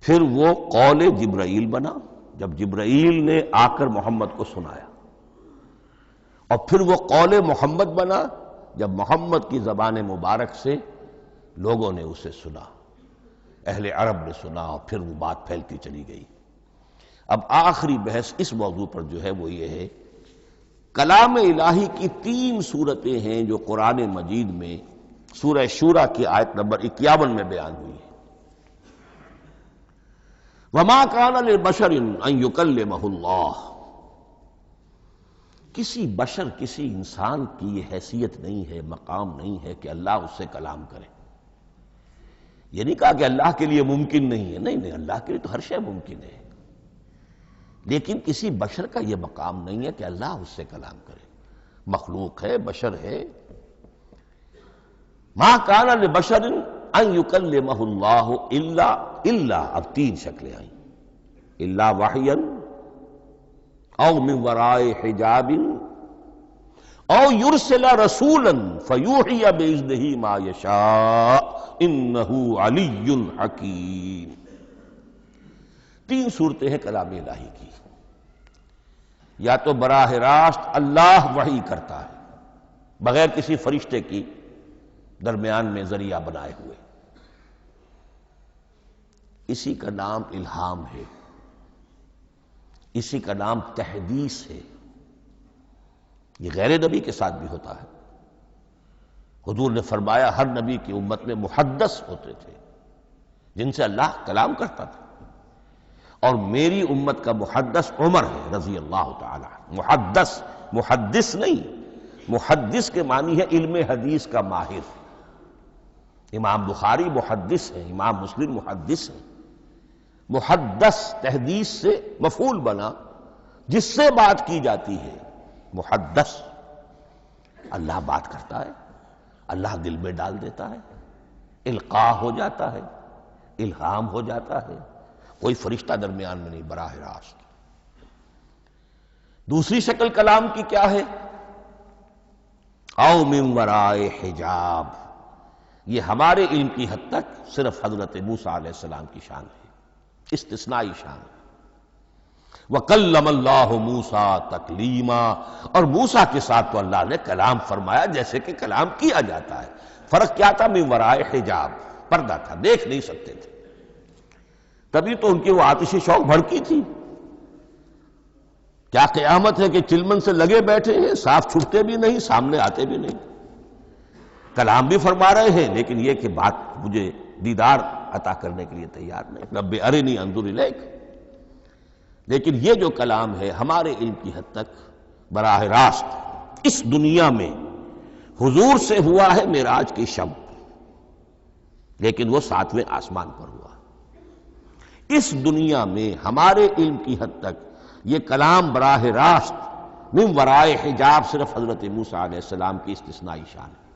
پھر وہ قول جبرائیل بنا جب جبرائیل نے آ کر محمد کو سنایا، اور پھر وہ قول محمد بنا جب محمد کی زبان مبارک سے لوگوں نے اسے سنا، اہل عرب نے سنا، اور پھر وہ بات پھیلتی چلی گئی۔ اب آخری بحث اس موضوع پر جو ہے وہ یہ ہے، کلام الہی کی 3 صورتیں ہیں جو قرآن مجید میں سورہ شورى کی آیت نمبر 51 میں بیان ہوئی ہے۔ وما كان لبشر ان يكلمه اللہ، کسی بشر، کسی انسان کی یہ حیثیت نہیں ہے، مقام نہیں ہے کہ اللہ اس سے کلام کرے۔ یہ نہیں کہا کہ اللہ کے لیے ممکن نہیں ہے، نہیں نہیں، اللہ کے لیے تو ہر شے ممکن ہے، لیکن کسی بشر کا یہ مقام نہیں ہے کہ اللہ اس سے کلام کرے، مخلوق ہے، بشر ہے۔ ما کان لبشر ان یکلمہ اللہ الا اب تین شکلیں آئیں، الا وحیا او من وراء حجاب او یرسل رسولا فیوحی باذنہ ما یشاء انہ علی حکیم۔ تین صورتیں ہیں کلام الہی کی، یا تو براہ راست اللہ وحی کرتا ہے بغیر کسی فرشتے کی درمیان میں ذریعہ بنائے ہوئے، اسی کا نام الہام ہے، اسی کا نام تحدیث ہے۔ یہ غیر نبی کے ساتھ بھی ہوتا ہے۔ حضور نے فرمایا ہر نبی کی امت میں محدث ہوتے تھے جن سے اللہ کلام کرتا تھا، اور میری امت کا محدث عمر ہے رضی اللہ تعالی عنہ۔ محدث، محدث نہیں، محدث کے معنی ہے علم حدیث کا ماہر۔ امام بخاری محدث ہیں، امام مسلم محدث ہیں۔ محدث تحدیث سے مفعول بنا جس سے بات کی جاتی ہے، محدث۔ اللہ بات کرتا ہے، اللہ دل میں ڈال دیتا ہے، القاء ہو جاتا ہے، الہام ہو جاتا ہے، کوئی فرشتہ درمیان میں نہیں، براہ راست۔ دوسری شکل کلام کی کیا ہے؟ او من ورائے حجاب۔ یہ ہمارے علم کی حد تک صرف حضرت موسیٰ علیہ السلام کی شان ہے، استثنائی شان ہے۔ وَكَلَّمَ اللَّهُ مُوسَىٰ تَكْلِيمًا، اور موسیٰ کے ساتھ تو اللہ نے کلام فرمایا جیسے کہ کلام کیا جاتا ہے۔ فرق کیا تھا؟ من ورائے حجاب، پردہ تھا، دیکھ نہیں سکتے تھے، تبھی تو ان کی وہ آتش شوق بھڑکی تھی۔ کیا قیامت ہے کہ چلمن سے لگے بیٹھے ہیں، صاف چھٹتے بھی نہیں، سامنے آتے بھی نہیں، کلام بھی فرما رہے ہیں، لیکن یہ کہ بات مجھے دیدار عطا کرنے کے لیے تیار نہیں، رب ارنی انظر الیک۔ لیکن یہ جو کلام ہے ہمارے علم کی حد تک براہ راست اس دنیا میں حضور سے ہوا ہے معراج کی شب، لیکن وہ 7ویں آسمان پر ہوا۔ اس دنیا میں ہمارے علم کی حد تک یہ کلام براہ راست من ورائے حجاب صرف حضرت موسیٰ علیہ السلام کی استثنائی شان ہے۔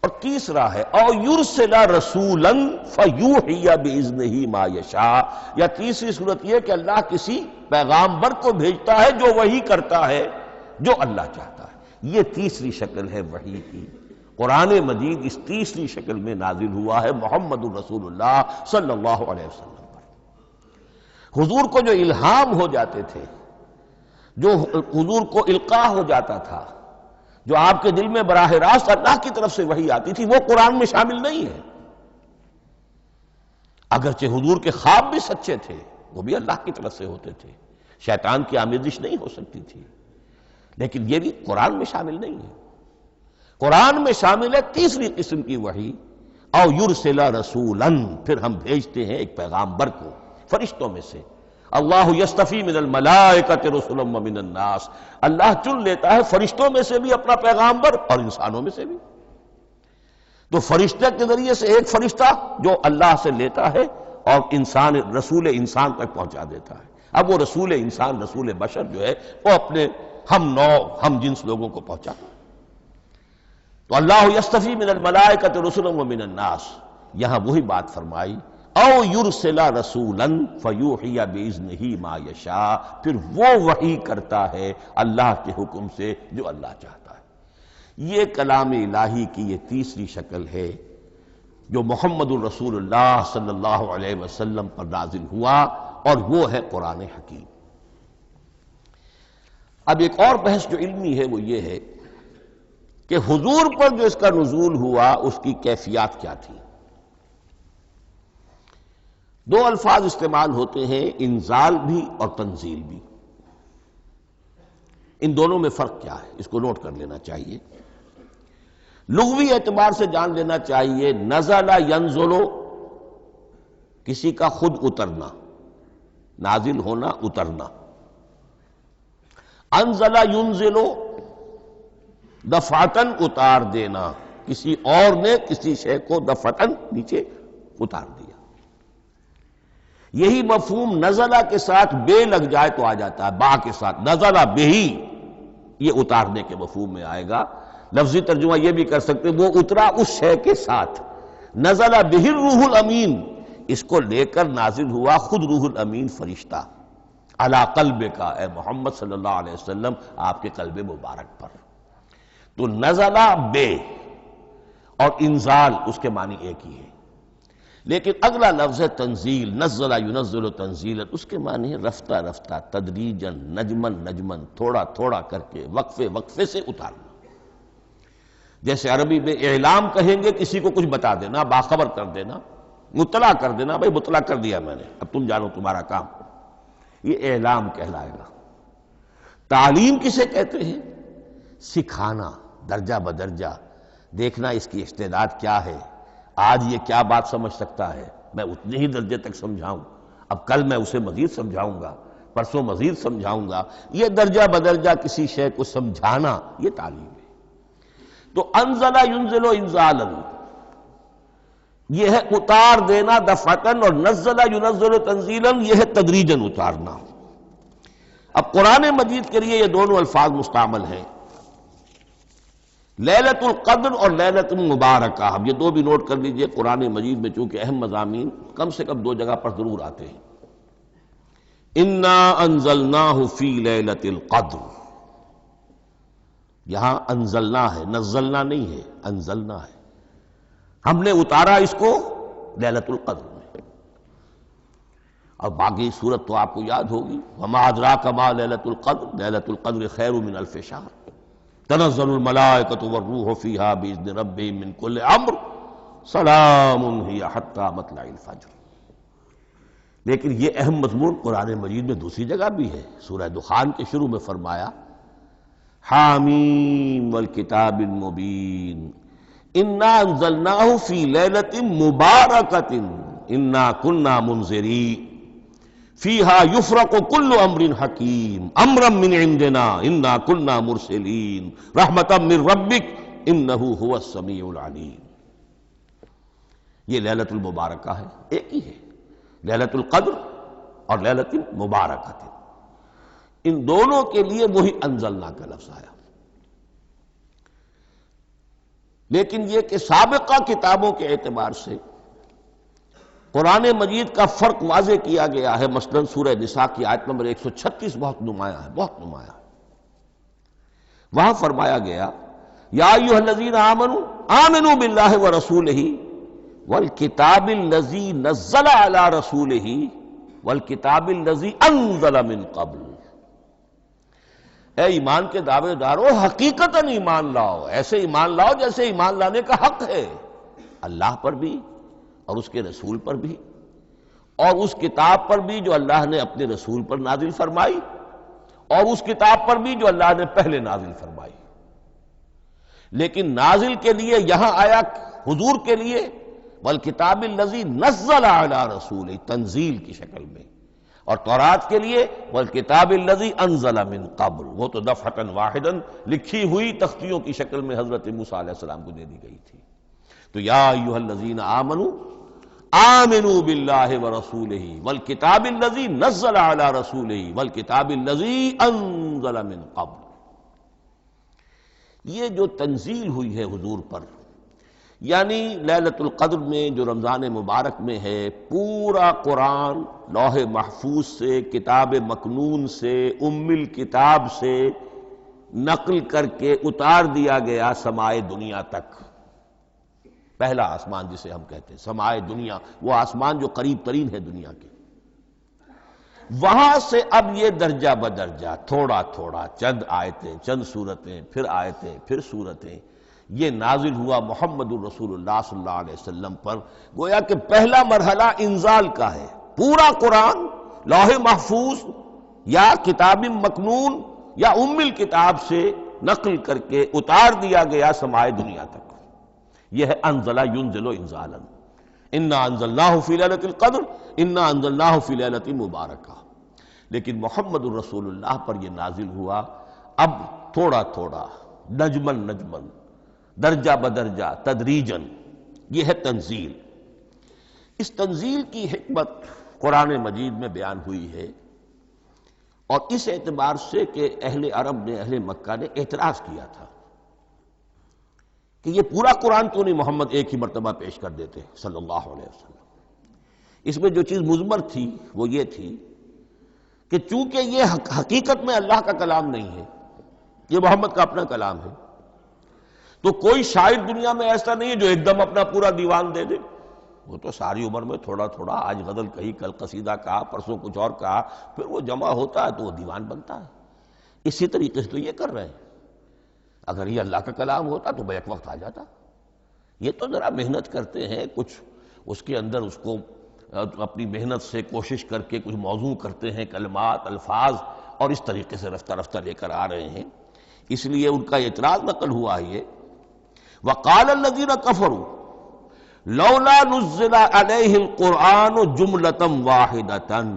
اور تیسرا ہے او یرسل رسولا فیوحی باذنہ ما یشاء، یا تیسری صورت یہ کہ اللہ کسی پیغامبر کو بھیجتا ہے جو وحی کرتا ہے جو اللہ چاہتا ہے۔ یہ تیسری شکل ہے وحی کی۔ قرآن مجید اس تیسری شکل میں نازل ہوا ہے محمد الرسول اللہ صلی اللہ علیہ وسلم پر۔ حضور کو جو الہام ہو جاتے تھے، جو حضور کو القاء ہو جاتا تھا، جو آپ کے دل میں براہ راست اللہ کی طرف سے وحی آتی تھی، وہ قرآن میں شامل نہیں ہے۔ اگرچہ حضور کے خواب بھی سچے تھے، وہ بھی اللہ کی طرف سے ہوتے تھے، شیطان کی آمیزش نہیں ہو سکتی تھی، لیکن یہ بھی قرآن میں شامل نہیں ہے۔ قرآن میں شامل ہے تیسری قسم کی وحی، او یرسل رسولا، پھر ہم بھیجتے ہیں ایک پیغامبر کو فرشتوں میں سے۔ اللہ یصطفی من الملائکۃ رسلا ومن الناس، اللہ چن لیتا ہے فرشتوں میں سے بھی اپنا پیغامبر اور انسانوں میں سے بھی۔ تو فرشتے کے ذریعے سے ایک فرشتہ جو اللہ سے لیتا ہے اور انسان رسول انسان تک پہنچا دیتا ہے۔ اب وہ رسول انسان، رسول بشر جو ہے وہ اپنے ہم نوع ہم جنس لوگوں کو پہنچاتا ہے۔ تو اللہ یصطفی من الملائکۃ رسلا ومن الناس، یہاں وہی بات فرمائی او یرسل رسولا فیوحی باذنہ ما یشاء، پھر وہ وحی کرتا ہے اللہ کے حکم سے جو اللہ چاہتا ہے۔ یہ کلام الہی کی یہ تیسری شکل ہے جو محمد الرسول اللہ صلی اللہ علیہ وسلم پر نازل ہوا، اور وہ ہے قرآن حکیم۔ اب ایک اور بحث جو علمی ہے وہ یہ ہے کہ حضور پر جو اس کا نزول ہوا اس کی کیفیات کیا تھی۔ دو الفاظ استعمال ہوتے ہیں، انزال بھی اور تنزیل بھی۔ ان دونوں میں فرق کیا ہے اس کو نوٹ کر لینا چاہیے۔ لغوی اعتبار سے جان لینا چاہیے، نزل ینزل کسی کا خود اترنا، نازل ہونا، اترنا۔ انزل ینزل دفعتاً اتار دینا، کسی اور نے کسی شے کو دفعتاً نیچے اتار دیا۔ یہی مفہوم نزلہ کے ساتھ بے لگ جائے تو آ جاتا ہے، با کے ساتھ نزلہ بہی، یہ اتارنے کے مفہوم میں آئے گا۔ لفظی ترجمہ یہ بھی کر سکتے وہ اترا اس شے کے ساتھ، نزلہ بہ الروح الامین، اس کو لے کر نازل ہوا خود روح الامین فرشتہ، علی قلبک، اے محمد صلی اللہ علیہ وسلم آپ کے قلب مبارک پر۔ تو نزلہ بے اور انزال اس کے معنی ایک ہی ہے، لیکن اگلا لفظ ہے تنزیل، نزل ینزل تنزیلا، اس کے معنی ہے رفتہ رفتہ، تدریجاً، نجمن نجمن، تھوڑا تھوڑا کر کے، وقفے وقفے سے اتارنا۔ جیسے عربی میں اعلام کہیں گے کسی کو کچھ بتا دینا، باخبر کر دینا، مطلع کر دینا، بھائی مطلع کر دیا میں نے، اب تم جانو تمہارا کام، یہ اعلام کہلائے گا۔ تعلیم کسے کہتے ہیں؟ سکھانا، درجہ بدرجہ، دیکھنا اس کی استعداد کیا ہے، آج یہ کیا بات سمجھ سکتا ہے، میں اتنے ہی درجے تک سمجھاؤں، اب کل میں اسے مزید سمجھاؤں گا، پرسوں مزید سمجھاؤں گا، یہ درجہ بدرجہ کسی شے کو سمجھانا، یہ تعلیم ہے۔ تو انزل ینزل انزالا، یہ ہے اتار دینا دفعتاً، اور نزل ینزل تنزیلا، یہ ہے تدریجاً اتارنا۔ اب قرآن مجید کے لیے یہ دونوں الفاظ مستعمل ہیں، لیلۃ القدر اور لیلۃ المبارکہ، اب یہ دو بھی نوٹ کر لیجئے، قرآن مجید میں چونکہ اہم مضامین کم سے کم دو جگہ پر ضرور آتے ہیں۔ انا انزلناہ فی لیلۃ القدر، یہاں انزلنا ہے، نزلنا نہیں ہے، انزلنا ہے، ہم نے اتارا اس کو لیلۃ القدر میں۔ اور باقی صورت تو آپ کو یاد ہوگی، وما ادراک ما لیلۃ القدر، لیلۃ القدر خیر من الف شہر، تنزل الملائکۃ والروح فیہا باذن ربہم من کل امر، سلام ہی حتی مطلع الفجر۔ لیکن یہ اہم مضمون قرآن مجید میں دوسری جگہ بھی ہے، سورہ دخان کے شروع میں فرمایا حامیم والکتاب المبین انا انزلناہ فی لیلۃ مبارکۃ انا کنا منذرین فیہا یفرق کل امر حکیم امرا من عندنا انا کنا مرسلین رحمتا من ربک انہ هو السمیع العلیم۔ یہ لیلۃ المبارکہ ہے، ایک ہی ہے، لیلۃ القدر اور لیلۃ المبارکۃ، ان دونوں کے لیے وہی انزلنا کا لفظ آیا۔ لیکن یہ کہ سابقہ کتابوں کے اعتبار سے قرآن مجید کا فرق واضح کیا گیا ہے، مثلا سورہ نساء کی آیت نمبر 136 بہت نمایاں ہے، بہت نمایاں ہے۔ وہاں فرمایا گیا یا ایھا الذین آمنوا آمنوا باللہ ورسولہ والکتاب الذی نزل علی رسولہ والکتاب الذی انزل من قبل، اے ایمان کے دعوے دارو حقیقتاً ایمان لاؤ، ایسے ایمان لاؤ جیسے ایمان لانے کا حق ہے، اللہ پر بھی اور اس کے رسول پر بھی، اور اس کتاب پر بھی جو اللہ نے اپنے رسول پر نازل فرمائی، اور اس کتاب پر بھی جو اللہ نے پہلے نازل فرمائی۔ لیکن نازل کے لیے یہاں آیا حضور کے لیے والکتاب الذی نزل علی رسولہ، تنزیل کی شکل میں، اور تورات کے لیے والکتاب الذی انزل من قبل، وہ تو دفعۃ واحداً لکھی ہوئی تختیوں کی شکل میں حضرت موسیٰ علیہ السلام کو دے دی گئی تھی۔ تو یا ایھا الذین آمنوا آمنوا باللہ ورسولہ والکتاب الذی نزل علی رسولہ والکتاب الذی انزل من قبل، یہ جو تنزیل ہوئی ہے حضور پر، یعنی لیلۃ القدر میں جو رمضان مبارک میں ہے، پورا قرآن لوح محفوظ سے، کتاب مکنون سے، ام الکتاب سے نقل کر کے اتار دیا گیا سمائے دنیا تک، پہلا آسمان جسے ہم کہتے ہیں سمائے دنیا، وہ آسمان جو قریب ترین ہے دنیا کے، وہاں سے اب یہ درجہ بدرجہ تھوڑا تھوڑا، چند آیتیں، چند سورتیں، پھر آیتیں، پھر سورتیں، یہ نازل ہوا محمد الرسول اللہ صلی اللہ علیہ وسلم پر۔ گویا کہ پہلا مرحلہ انزال کا ہے، پورا قرآن لوح محفوظ یا کتاب مکنون یا ام الکتاب سے نقل کر کے اتار دیا گیا سمائے دنیا تک، یہ ہے انزل ینزل انزالا، انا انزلناہ فی لیلۃ القدر انا انزلناہ فی لیلۃ مبارکہ۔ لیکن محمد الرسول اللہ پر یہ نازل ہوا اب تھوڑا تھوڑا، نجمن نجمن، درجہ بدرجہ تدریجاً، یہ ہے تنزیل۔ اس تنزیل کی حکمت قرآن مجید میں بیان ہوئی ہے، اور اس اعتبار سے کہ اہل عرب نے، اہل مکہ نے اعتراض کیا تھا کہ یہ پورا قرآن کیوں نہیں محمد ایک ہی مرتبہ پیش کر دیتے صلی اللہ علیہ وسلم۔ اس میں جو چیز مضمر تھی وہ یہ تھی کہ چونکہ یہ حقیقت میں اللہ کا کلام نہیں ہے، یہ محمد کا اپنا کلام ہے، تو کوئی شاعر دنیا میں ایسا نہیں ہے جو ایک دم اپنا پورا دیوان دے دے۔ وہ تو ساری عمر میں تھوڑا تھوڑا، آج غزل کہی، کل قصیدہ کہا، پرسوں کچھ اور کہا، پھر وہ جمع ہوتا ہے تو وہ دیوان بنتا ہے۔ اسی طریقے سے تو یہ کر رہے ہیں۔ اگر یہ اللہ کا کلام ہوتا تو بیک وقت آ جاتا۔ یہ تو ذرا محنت کرتے ہیں، کچھ اس کے اندر اس کو اپنی محنت سے کوشش کر کے کچھ موضوع کرتے ہیں، کلمات، الفاظ، اور اس طریقے سے رفتہ رفتہ لے کر آ رہے ہیں۔ اس لیے ان کا اعتراض نقل ہوا ہے یہ وَقَالَ الَّذِينَ كَفَرُوا لَوْلَا نُزِّلَ عَلَيْهِ الْقُرْآنُ جُمْلَةً وَاحِدَةً،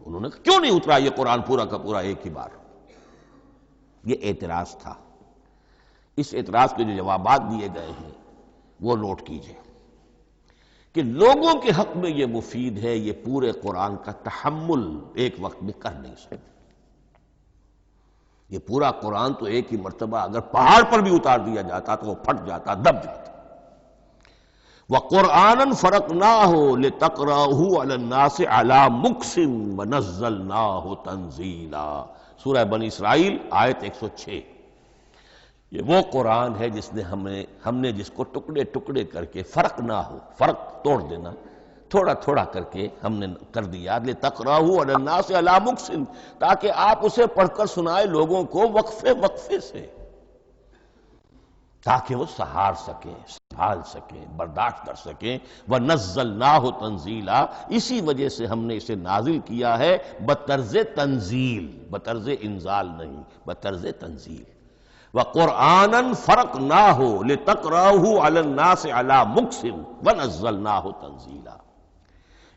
انہوں نے کیوں نہیں اترا یہ قرآن پورا کا پورا ایک ہی بار؟ یہ اعتراض تھا۔ اس اعتراض کے جو جوابات دیے گئے ہیں وہ نوٹ کیجئے کہ لوگوں کے حق میں یہ مفید ہے، یہ پورے قرآن کا تحمل ایک وقت میں کر نہیں سکتے۔ یہ پورا قرآن تو ایک ہی مرتبہ اگر پہاڑ پر بھی اتار دیا جاتا تو وہ پھٹ جاتا، دب جاتا۔ وَقُرْآنًا فَرَقْنَاهُ لِتَقْرَأَهُ عَلَى النَّاسِ عَلَى مُكْثٍ وَنَزَّلْنَاهُ تَنزِيلًا، سورہ بنی اسرائیل آیت 106۔ یہ وہ قرآن ہے جس نے ہم نے جس کو ٹکڑے ٹکڑے کر کے، فرق نہ ہو، فرق توڑ دینا، تھوڑا تھوڑا کر کے ہم نے کر دیا، لِتَقْرَأَهُ عَلَى النَّاسِ عَلَى مُكْثٍ، تاکہ آپ اسے پڑھ کر سنائے لوگوں کو وقفے وقفے سے، تاکہ وہ سہار سکیں، سنبھال سکیں، برداشت کر سکیں۔ وَنَزَّلْنَاهُ تَنزِيلًا، اسی وجہ سے ہم نے اسے نازل کیا ہے بطرز تنزیل، بطرز انزال نہیں، بطرز تنزیل۔ وَقُرْآنًا فَرَقْنَاهُ لِتَقْرَأَهُ عَلَى النَّاسِ عَلَى مُكْثٍ وَنَزَّلْنَاهُ تَنزِيلًا۔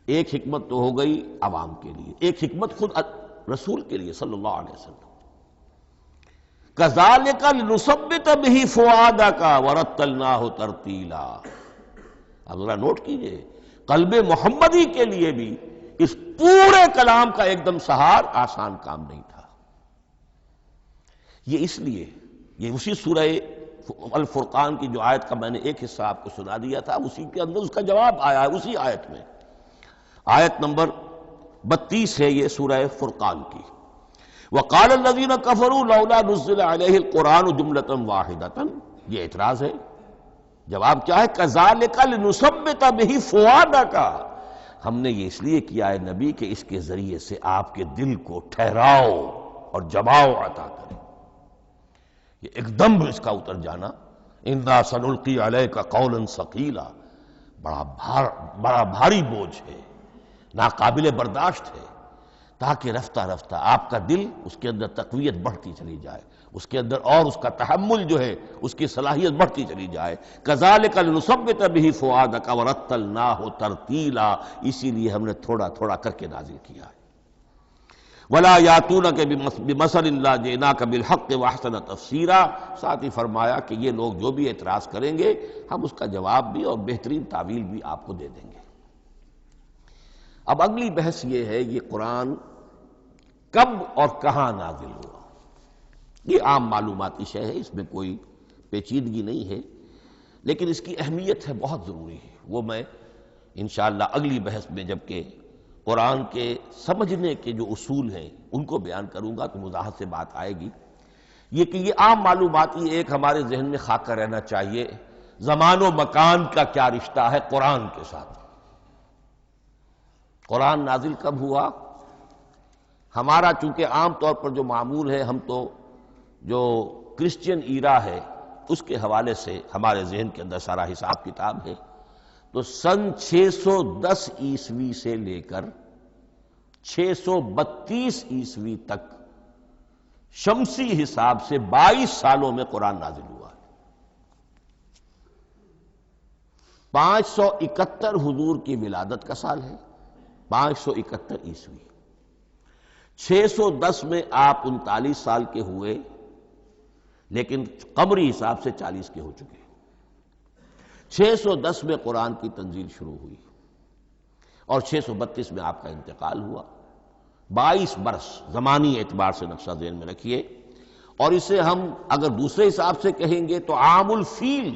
ایک حکمت تو ہو گئی عوام کے لیے، ایک حکمت خود رسول کے لیے صلی اللہ علیہ وسلم۔ كَذَلِكَ لِنُثَبِّتَ بِهِ فُؤَادَكَ وَرَتَّلْنَاهُ تَرْتِيلًا۔ اب ذرا نوٹ کیجئے، قلب محمدی کے لیے بھی اس پورے کلام کا ایک دم سہار آسان کام نہیں تھا۔ یہ اس لیے، یہ اسی سورہ الفرقان کی جو آیت کا میں نے ایک حصہ آپ کو سنا دیا تھا، اسی کے اندر اس کا جواب آیا ہے، اسی آیت میں، آیت نمبر 32 ہے یہ سورہ فرقان کی۔ وَقَالَ الَّذِينَ كَفَرُوا لَوْلَا نُزِّلَ عَلَيْهِ الْقُرْآنُ جُمْلَةً وَاحِدَةً، یہ اعتراض ہے۔ جواب کیا ہے؟ كَذَلِكَ لِنُثَبِّتَ بِهِ فُؤَادَكَ، ہم نے یہ اس لیے کیا ہے نبی کہ اس کے ذریعے سے آپ کے دل کو ٹھہراؤ اور جماؤ عطا کریں، یہ ایک دم اس کا اتر جانا۔ اِنَّا سَنُلْقِي عَلَيْكَ قَوْلًا ثَقِيلًا، بڑا بھاری بوجھ ہے، ناقابل برداشت ہے، تاکہ رفتہ رفتہ آپ کا دل، اس کے اندر تقویت بڑھتی چلی جائے، اس کے اندر اور اس کا تحمل جو ہے اس کی صلاحیت بڑھتی چلی جائے۔ كَذَلِكَ لِنُثَبِّتَ بِهِ فُؤَادَكَ وَرَتَّلْنَاهُ تَرْتِيلًا، اسی لیے ہم نے تھوڑا تھوڑا کر کے نازل کیا ہے۔ وَلَا يَأْتُونَكَ بِمَثَلٍ إِلَّا جِئْنَاكَ بِالْحَقِّ وَأَحْسَنَ تَفْسِيرًا، ساتھ ہی فرمایا کہ یہ لوگ جو بھی اعتراض کریں گے ہم اس کا جواب بھی اور بہترین تعویل بھی آپ کو دے دیں گے۔ اب اگلی بحث یہ ہے، یہ قرآن کب اور کہاں نازل ہوا؟ یہ عام معلوماتی شے ہے، اس میں کوئی پیچیدگی نہیں ہے، لیکن اس کی اہمیت ہے، بہت ضروری ہے، وہ میں انشاءاللہ اگلی بحث میں جبکہ قرآن کے سمجھنے کے جو اصول ہیں ان کو بیان کروں گا تو وضاحت سے بات آئے گی۔ یہ کہ یہ عام معلوماتی ایک ہمارے ذہن میں خاکہ رہنا چاہیے، زمان و مکان کا کیا رشتہ ہے قرآن کے ساتھ۔ قرآن نازل کب ہوا؟ ہمارا چونکہ عام طور پر جو معمول ہے، ہم تو جو کرسچین ایرا ہے اس کے حوالے سے ہمارے ذہن کے اندر سارا حساب کتاب ہے، تو سن 610 عیسوی سے لے کر 632 عیسوی تک شمسی حساب سے 22 سالوں میں قرآن نازل ہوا ہے۔ 571 حضور کی ولادت کا سال ہے، 571 عیسوی۔ 610 میں آپ 39 سال کے ہوئے، لیکن قمری حساب سے 40 کے ہو چکے۔ 610 میں قرآن کی تنزیل شروع ہوئی اور 632 میں آپ کا انتقال ہوا۔ 22 برس زمانی اعتبار سے نقشہ ذہن میں رکھیے، اور اسے ہم اگر دوسرے حساب سے کہیں گے تو عام الفیل،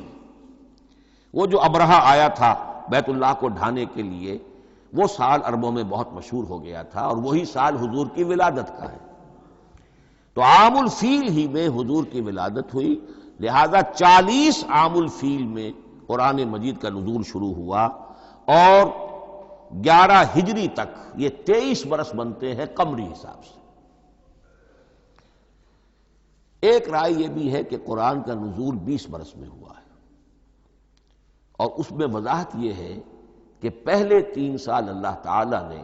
وہ جو ابرہہ آیا تھا بیت اللہ کو ڈھانے کے لیے، وہ سال عربوں میں بہت مشہور ہو گیا تھا، اور وہی سال حضور کی ولادت کا ہے۔ تو عام الفیل ہی میں حضور کی ولادت ہوئی، لہذا 40 عام الفیل میں قرآن مجید کا نزول شروع ہوا، اور 11 ہجری تک یہ 23 برس بنتے ہیں قمری حساب سے۔ ایک رائے یہ بھی ہے کہ قرآن کا نزول 20 برس میں ہوا ہے، اور اس میں وضاحت یہ ہے کہ پہلے 3 سال اللہ تعالی نے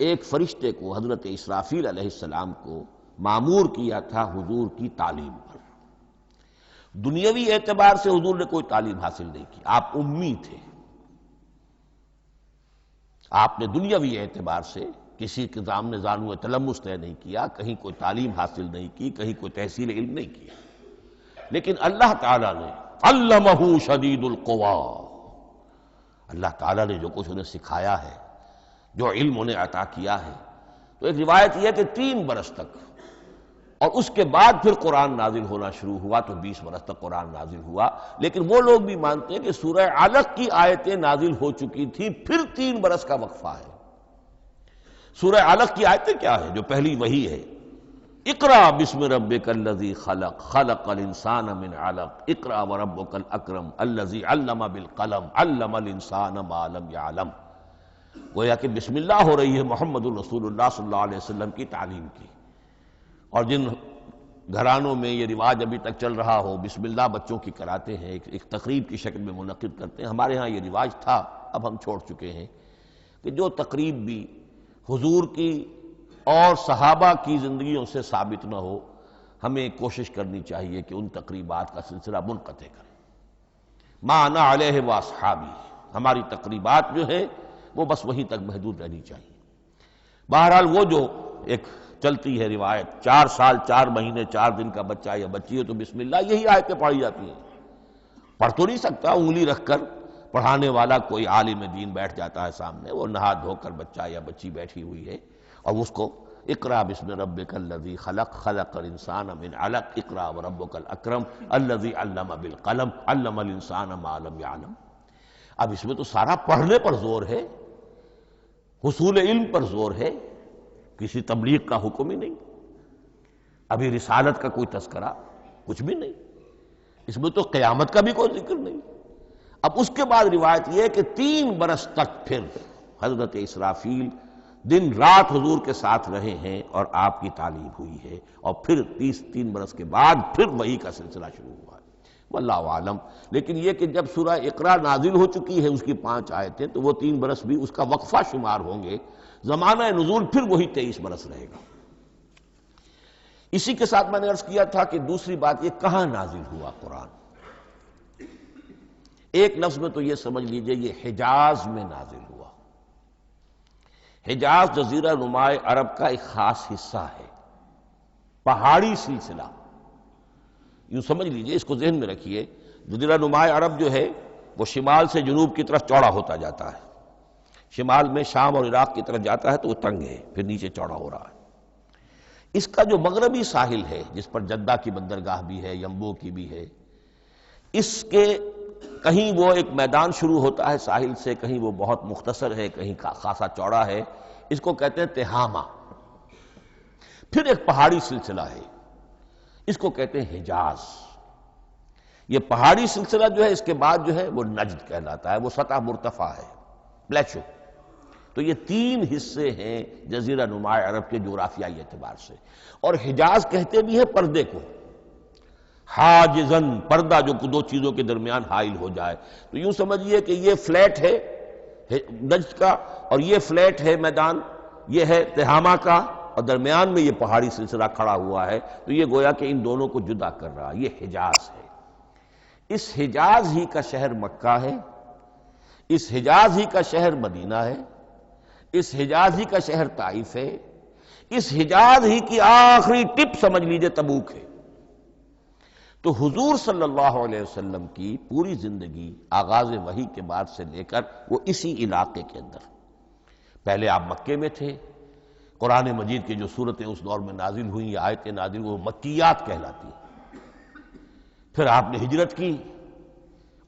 ایک فرشتے کو، حضرت اسرافیل علیہ السلام کو مامور کیا تھا حضور کی تعلیم پر۔ دنیاوی اعتبار سے حضور نے کوئی تعلیم حاصل نہیں کی، آپ امی تھے، آپ نے دنیاوی اعتبار سے کسی کے سامنے زانو تلمس طے نہیں کیا، کہیں کوئی تعلیم حاصل نہیں کی، کہیں کوئی تحصیل علم نہیں کیا، لیکن اللہ تعالیٰ نے علمہ شدید القوا، اللہ تعالیٰ نے جو کچھ انہیں سکھایا ہے، جو علم انہیں عطا کیا ہے۔ تو ایک روایت یہ ہے کہ 3 برس تک، اور اس کے بعد پھر قرآن نازل ہونا شروع ہوا، تو 20 برس تک قرآن نازل ہوا۔ لیکن وہ لوگ بھی مانتے ہیں کہ سورہ علق کی آیتیں نازل ہو چکی تھی، پھر 3 برس کا وقفہ ہے۔ سورہ علق کی آیتیں کیا ہے؟ جو پہلی وحی ہے، اقرأ بسم ربک الذی خلق، خلق الانسان من علق، اقرأ وربک الاکرم الذی علم بالقلم، علم الانسان ما لم یعلم۔ گویا کہ بسم اللہ ہو رہی ہے محمد الرسول اللہ صلی اللہ علیہ وسلم کی تعلیم کی، اور جن گھرانوں میں یہ رواج ابھی تک چل رہا ہو، بسم اللہ بچوں کی کراتے ہیں، ایک تقریب کی شکل میں منعقد کرتے ہیں، ہمارے ہاں یہ رواج تھا، اب ہم چھوڑ چکے ہیں، کہ جو تقریب بھی حضور کی اور صحابہ کی زندگیوں سے ثابت نہ ہو، ہمیں کوشش کرنی چاہیے کہ ان تقریبات کا سلسلہ منقطع کریں۔ ما انا علیہ واصحابی، ہماری تقریبات جو ہیں وہ بس وہیں تک محدود رہنی چاہیے۔ بہرحال وہ جو ایک چلتی ہے روایت، 4 سال 4 مہینے 4 دن کا بچہ یا بچی ہو تو بسم اللہ یہی آیتیں پڑھی جاتی ہیں۔ پڑھ تو نہیں سکتا، انگلی رکھ کر پڑھانے والا کوئی عالم دین بیٹھ جاتا ہے سامنے، وہ نہا دھو کر بچہ یا بچی بیٹھی ہوئی ہے، اور اس کو اقرأ بسم ربک الذی خلق، خلق الانسان من علق، اقرأ وربک الاکرم الذی علم بالقلم، علم الانسان ما لم یعلم۔ اب اس میں تو سارا پڑھنے پر زور ہے، حصول علم پر زور ہے، کسی تبلیغ کا حکم ہی نہیں، ابھی رسالت کا کوئی تذکرہ کچھ بھی نہیں، اس میں تو قیامت کا بھی کوئی ذکر نہیں۔ اب اس کے بعد روایت یہ ہے کہ 3 برس تک پھر حضرت اسرافیل دن رات حضور کے ساتھ رہے ہیں، اور آپ کی تعلیم ہوئی ہے، اور پھر 3 برس کے بعد پھر وحی کا سلسلہ شروع ہوا ہے، واللہ عالم۔ لیکن یہ کہ جب سورہ اقرا نازل ہو چکی ہے، اس کی 5 آیتیں، تو وہ 3 برس بھی اس کا وقفہ شمار ہوں گے، زمانہ نزول پھر وہی 23 برس رہے گا۔ اسی کے ساتھ میں نے عرض کیا تھا کہ دوسری بات یہ کہاں نازل ہوا قرآن۔ ایک لفظ میں تو یہ سمجھ لیجئے یہ حجاز میں نازل ہوا۔ حجاز جزیرہ نماء عرب کا ایک خاص حصہ ہے، پہاڑی سلسلہ، یوں سمجھ لیجئے، اس کو ذہن میں رکھیے۔ جزیرہ نماء عرب جو ہے وہ شمال سے جنوب کی طرف چوڑا ہوتا جاتا ہے، شمال میں شام اور عراق کی طرف جاتا ہے تو وہ تنگ ہے، پھر نیچے چوڑا ہو رہا ہے۔ اس کا جو مغربی ساحل ہے، جس پر جدہ کی بندرگاہ بھی ہے، ینبو کی بھی ہے، اس کے کہیں وہ ایک میدان شروع ہوتا ہے ساحل سے، کہیں وہ بہت مختصر ہے، کہیں خاصا چوڑا ہے، اس کو کہتے ہیں تہامہ۔ پھر ایک پہاڑی سلسلہ ہے، اس کو کہتے ہیں حجاز۔ یہ پہاڑی سلسلہ جو ہے اس کے بعد جو ہے وہ نجد کہلاتا ہے، وہ سطح مرتفع ہے، پلیچو۔ تو یہ 3 حصے ہیں جزیرہ نماء عرب کے جغرافیائی اعتبار سے، اور حجاز کہتے بھی ہیں پردے کو، حاجزن، پردہ جو 2 چیزوں کے درمیان حائل ہو جائے۔ تو یوں سمجھیے کہ یہ فلیٹ ہے نجد کا، اور یہ فلیٹ ہے میدان، یہ ہے تہامہ کا، اور درمیان میں یہ پہاڑی سلسلہ کھڑا ہوا ہے، تو یہ گویا کہ ان دونوں کو جدا کر رہا، یہ حجاز ہے۔ اس حجاز ہی کا شہر مکہ ہے، اس حجاز ہی کا شہر مدینہ ہے، اس حجاز ہی کا شہر طائف ہے، اس حجاز ہی کی آخری ٹپ سمجھ لیجئے تبوک ہے۔ تو حضور صلی اللہ علیہ وسلم کی پوری زندگی آغاز وحی کے بعد سے لے کر وہ اسی علاقے کے اندر، پہلے آپ مکے میں تھے، قرآن مجید کی جو صورتیں اس دور میں نازل ہوئیں یا آیتیں نازل وہ مکیات کہلاتی ہیں۔ پھر آپ نے ہجرت کی،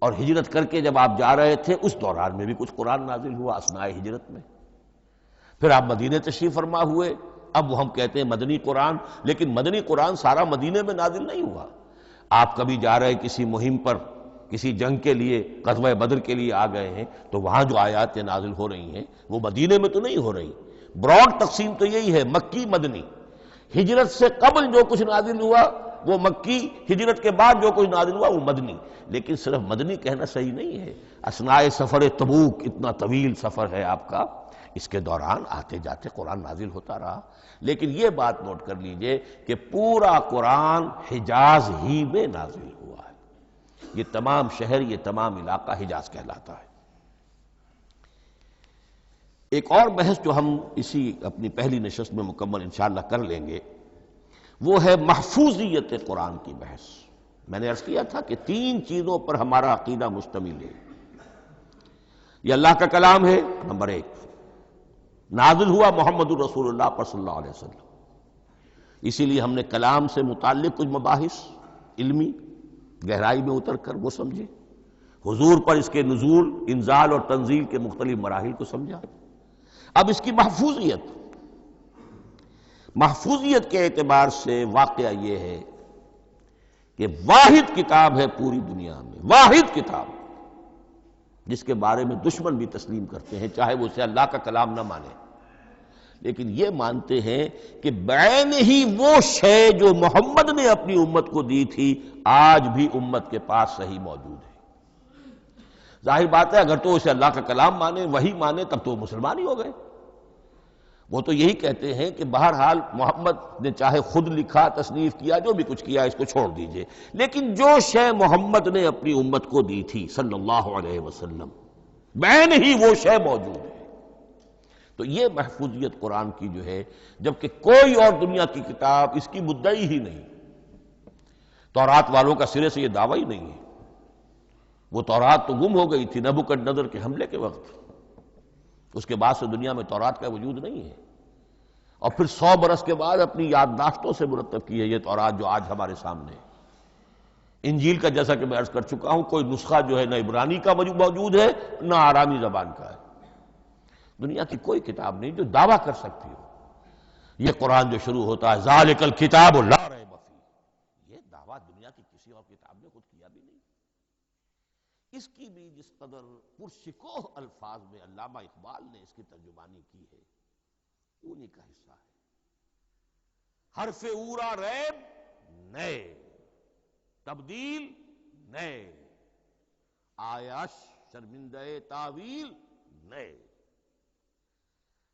اور ہجرت کر کے جب آپ جا رہے تھے اس دوران میں بھی کچھ قرآن نازل ہوا اثناء ہجرت میں۔ پھر آپ مدینے تشریف فرما ہوئے، اب وہ ہم کہتے ہیں مدنی قرآن، لیکن مدنی قرآن سارا مدینے میں نازل نہیں ہوا۔ آپ کبھی جا رہے کسی مہم پر، کسی جنگ کے لیے، غزوہ بدر کے لیے آ گئے ہیں، تو وہاں جو آیات نازل ہو رہی ہیں وہ مدینے میں تو نہیں ہو رہی۔ براڈ تقسیم تو یہی ہے، مکی مدنی۔ ہجرت سے قبل جو کچھ نازل ہوا وہ مکی، ہجرت کے بعد جو کچھ نازل ہوا وہ مدنی۔ لیکن صرف مدنی کہنا صحیح نہیں ہے۔ اثناء سفر تبوک، اتنا طویل سفر ہے آپ کا، اس کے دوران آتے جاتے قرآن نازل ہوتا رہا۔ لیکن یہ بات نوٹ کر لیجئے کہ پورا قرآن حجاز ہی میں نازل ہوا ہے۔ یہ تمام شہر، یہ تمام علاقہ حجاز کہلاتا ہے۔ ایک اور بحث جو ہم اسی اپنی پہلی نشست میں مکمل انشاءاللہ کر لیں گے، وہ ہے محفوظیت قرآن کی بحث۔ میں نے عرض کیا تھا کہ 3 چیزوں پر ہمارا عقیدہ مشتمل ہے۔ یہ اللہ کا کلام ہے، نمبر 1، نازل ہوا محمد الرسول اللہ پر صلی اللہ علیہ وسلم، اسی لیے ہم نے کلام سے متعلق کچھ مباحث علمی گہرائی میں اتر کر وہ سمجھے، حضور پر اس کے نزول، انزال اور تنزیل کے مختلف مراحل کو سمجھا۔ اب اس کی محفوظیت کے اعتبار سے واقعہ یہ ہے کہ واحد کتاب ہے پوری دنیا میں، واحد کتاب جس کے بارے میں دشمن بھی تسلیم کرتے ہیں، چاہے وہ اسے اللہ کا کلام نہ مانے، لیکن یہ مانتے ہیں کہ بعین ہی وہ شے جو محمد نے اپنی امت کو دی تھی آج بھی امت کے پاس صحیح موجود ہے۔ ظاہر بات ہے اگر تو اسے اللہ کا کلام مانے، وہی مانے، تب تو مسلمان ہی ہو گئے۔ وہ تو یہی کہتے ہیں کہ بہرحال محمد نے چاہے خود لکھا، تصنیف کیا، جو بھی کچھ کیا، اس کو چھوڑ دیجئے، لیکن جو شے محمد نے اپنی امت کو دی تھی صلی اللہ علیہ وسلم، بعین ہی وہ شے موجود ہے۔ تو یہ محفوظیت قرآن کی جو ہے، جبکہ کوئی اور دنیا کی کتاب اس کی مدعی ہی نہیں۔ تورات والوں کا سرے سے یہ دعویٰ ہی نہیں ہے۔ وہ تورات تو گم ہو گئی تھی نبوکدنضر کے حملے کے وقت، اس کے بعد سے دنیا میں تورات کا وجود نہیں ہے، اور پھر 100 برس کے بعد اپنی یادداشتوں سے مرتب کی ہے یہ تورات جو آج ہمارے سامنے ہے۔ انجیل کا جیسا کہ میں عرض کر چکا ہوں، کوئی نسخہ جو ہے نہ عبرانی کا موجود ہے نہ آرامی زبان کا ہے۔ دنیا کی کوئی کتاب نہیں جو دعویٰ کر سکتی ہو یہ قرآن جو شروع ہوتا ہے ذالک الکتاب لا ریب فیہ، یہ دعویٰ دنیا کی کسی اور کتاب نے خود کیا بھی نہیں۔ اس کی بھی جس قدر پرشکوہ الفاظ میں علامہ اقبال نے اس کی ترجمانی کی ہے، انہی کا حصہ ہے۔ حرف اورا ریب نئے، تبدیل نئے، آیش شرمندہ تاویل نئے۔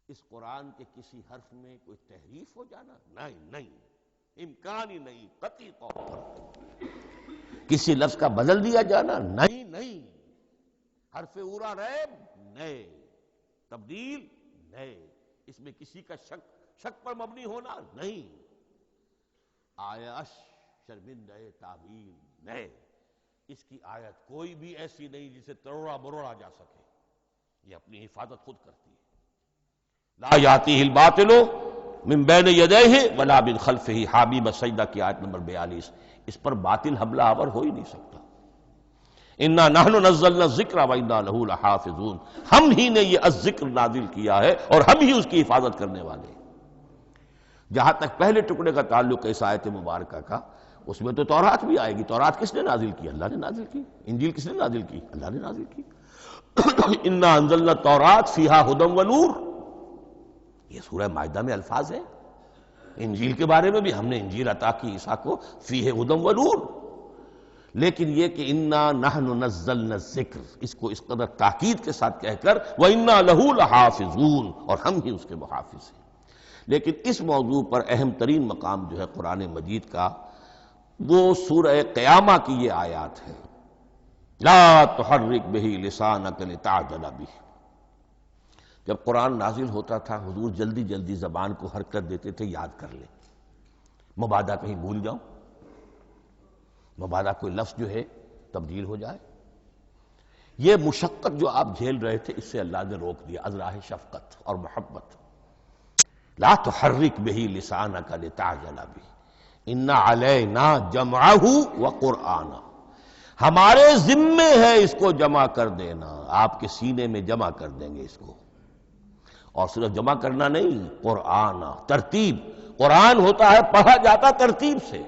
اس قرآن کے کسی حرف میں کوئی تحریف ہو جانا نہیں، امکان ہی نہیں، قطعی طور پر کسی لفظ کا بدل دیا جانا نہیں، حرف اورا ریب نئے، تبدیل نئے، اس میں کسی کا شک پر مبنی ہونا نہیں، آیش شرمندہ تعویل نئے۔ اس کی آیت کوئی بھی ایسی نہیں جسے تروڑا مروڑا جا سکے، یہ اپنی حفاظت خود کرتی ہے۔ لا یاتیہ الباطل من بین یدیہ ولا من خلفہ، حامیم سجدہ کی آیت نمبر 42، اس پر باطل حملہ آور ہو ہی نہیں سکتا۔ انا نحن نزلنا الذکر وانا لہ لحافظون، ہم ہی نے یہ الذکر نازل کیا ہے اور ہم ہی اس کی حفاظت کرنے والے ہیں۔ جہاں تک پہلے ٹکڑے کا تعلق ہے اس آیت مبارکہ کا، اس میں تو تورات بھی آئے گی۔ تورات کس نے نازل کی؟ اللہ نے نازل کی۔ انجیل کس نے نازل کی؟ اللہ نے نازل کی۔ انا انزلنا التوراۃ فیہا ھدی ونور، یہ سورہ مائدہ میں الفاظ ہیں۔ انجیل کے بارے میں بھی ہم نے انجیل عطا کی عیسیٰ کو، فیہ ھدی ونور، لیکن یہ کہ انا نحن نزلنا الذکر، اس کو اس قدر تاکید کے ساتھ کہہ کر وانا لہ لحافظون، اور ہم ہی اس کے محافظ ہیں۔ لیکن اس موضوع پر اہم ترین مقام جو ہے قرآن مجید کا، وہ سورہ قیامہ کی یہ آیات ہے، لا تحرک بہ لسانک لتعجل بہ۔ جب قرآن نازل ہوتا تھا حضور جلدی جلدی زبان کو حرکت دیتے تھے، یاد کر لیں، مبادا کہیں بھول جاؤں۔ مبادا کوئی لفظ جو ہے تبدیل ہو جائے۔ یہ مشقت جو آپ جھیل رہے تھے، اس سے اللہ نے روک دیا از راہ شفقت اور محبت۔ لا تحرک بہ لسانک لتعجل بہ ان علینا جمعہ وقرآنہ، ہمارے ذمے ہے اس کو جمع کر دینا، آپ کے سینے میں جمع کر دیں گے اس کو۔ اور صرف جمع کرنا نہیں، قرآن ترتیب، قرآن ہوتا ہے پڑھا جاتا ترتیب سے،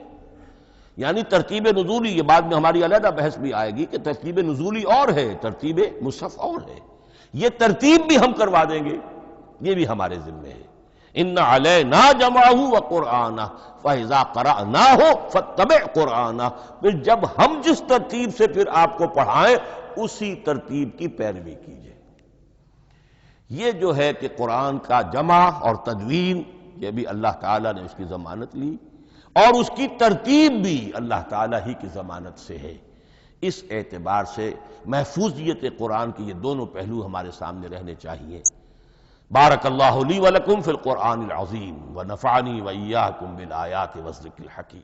یعنی ترتیب نزولی۔ یہ بعد میں ہماری علیحدہ بحث بھی آئے گی کہ ترتیب نزولی اور ہے، ترتیب مصحف اور ہے، یہ ترتیب بھی ہم کروا دیں گے، یہ بھی ہمارے ذمے ہے۔ ان علینا جمعہ وقرآنہ فاذا قرأناہ فاتبع قرآنہ، پھر جب ہم جس ترتیب سے پھر آپ کو پڑھائیں اسی ترتیب کی پیروی کیجیے۔ یہ جو ہے کہ قرآن کا جمع اور تدوین، یہ بھی اللہ تعالیٰ نے اس کی ضمانت لی، اور اس کی ترتیب بھی اللہ تعالیٰ ہی کی ضمانت سے ہے۔ اس اعتبار سے محفوظیت قرآن کے یہ دونوں پہلو ہمارے سامنے رہنے چاہیے۔ بارک اللہ لی ولکم فی القرآن العظیم ونفعنی وإیاکم بالآیات والذکر الحکیم۔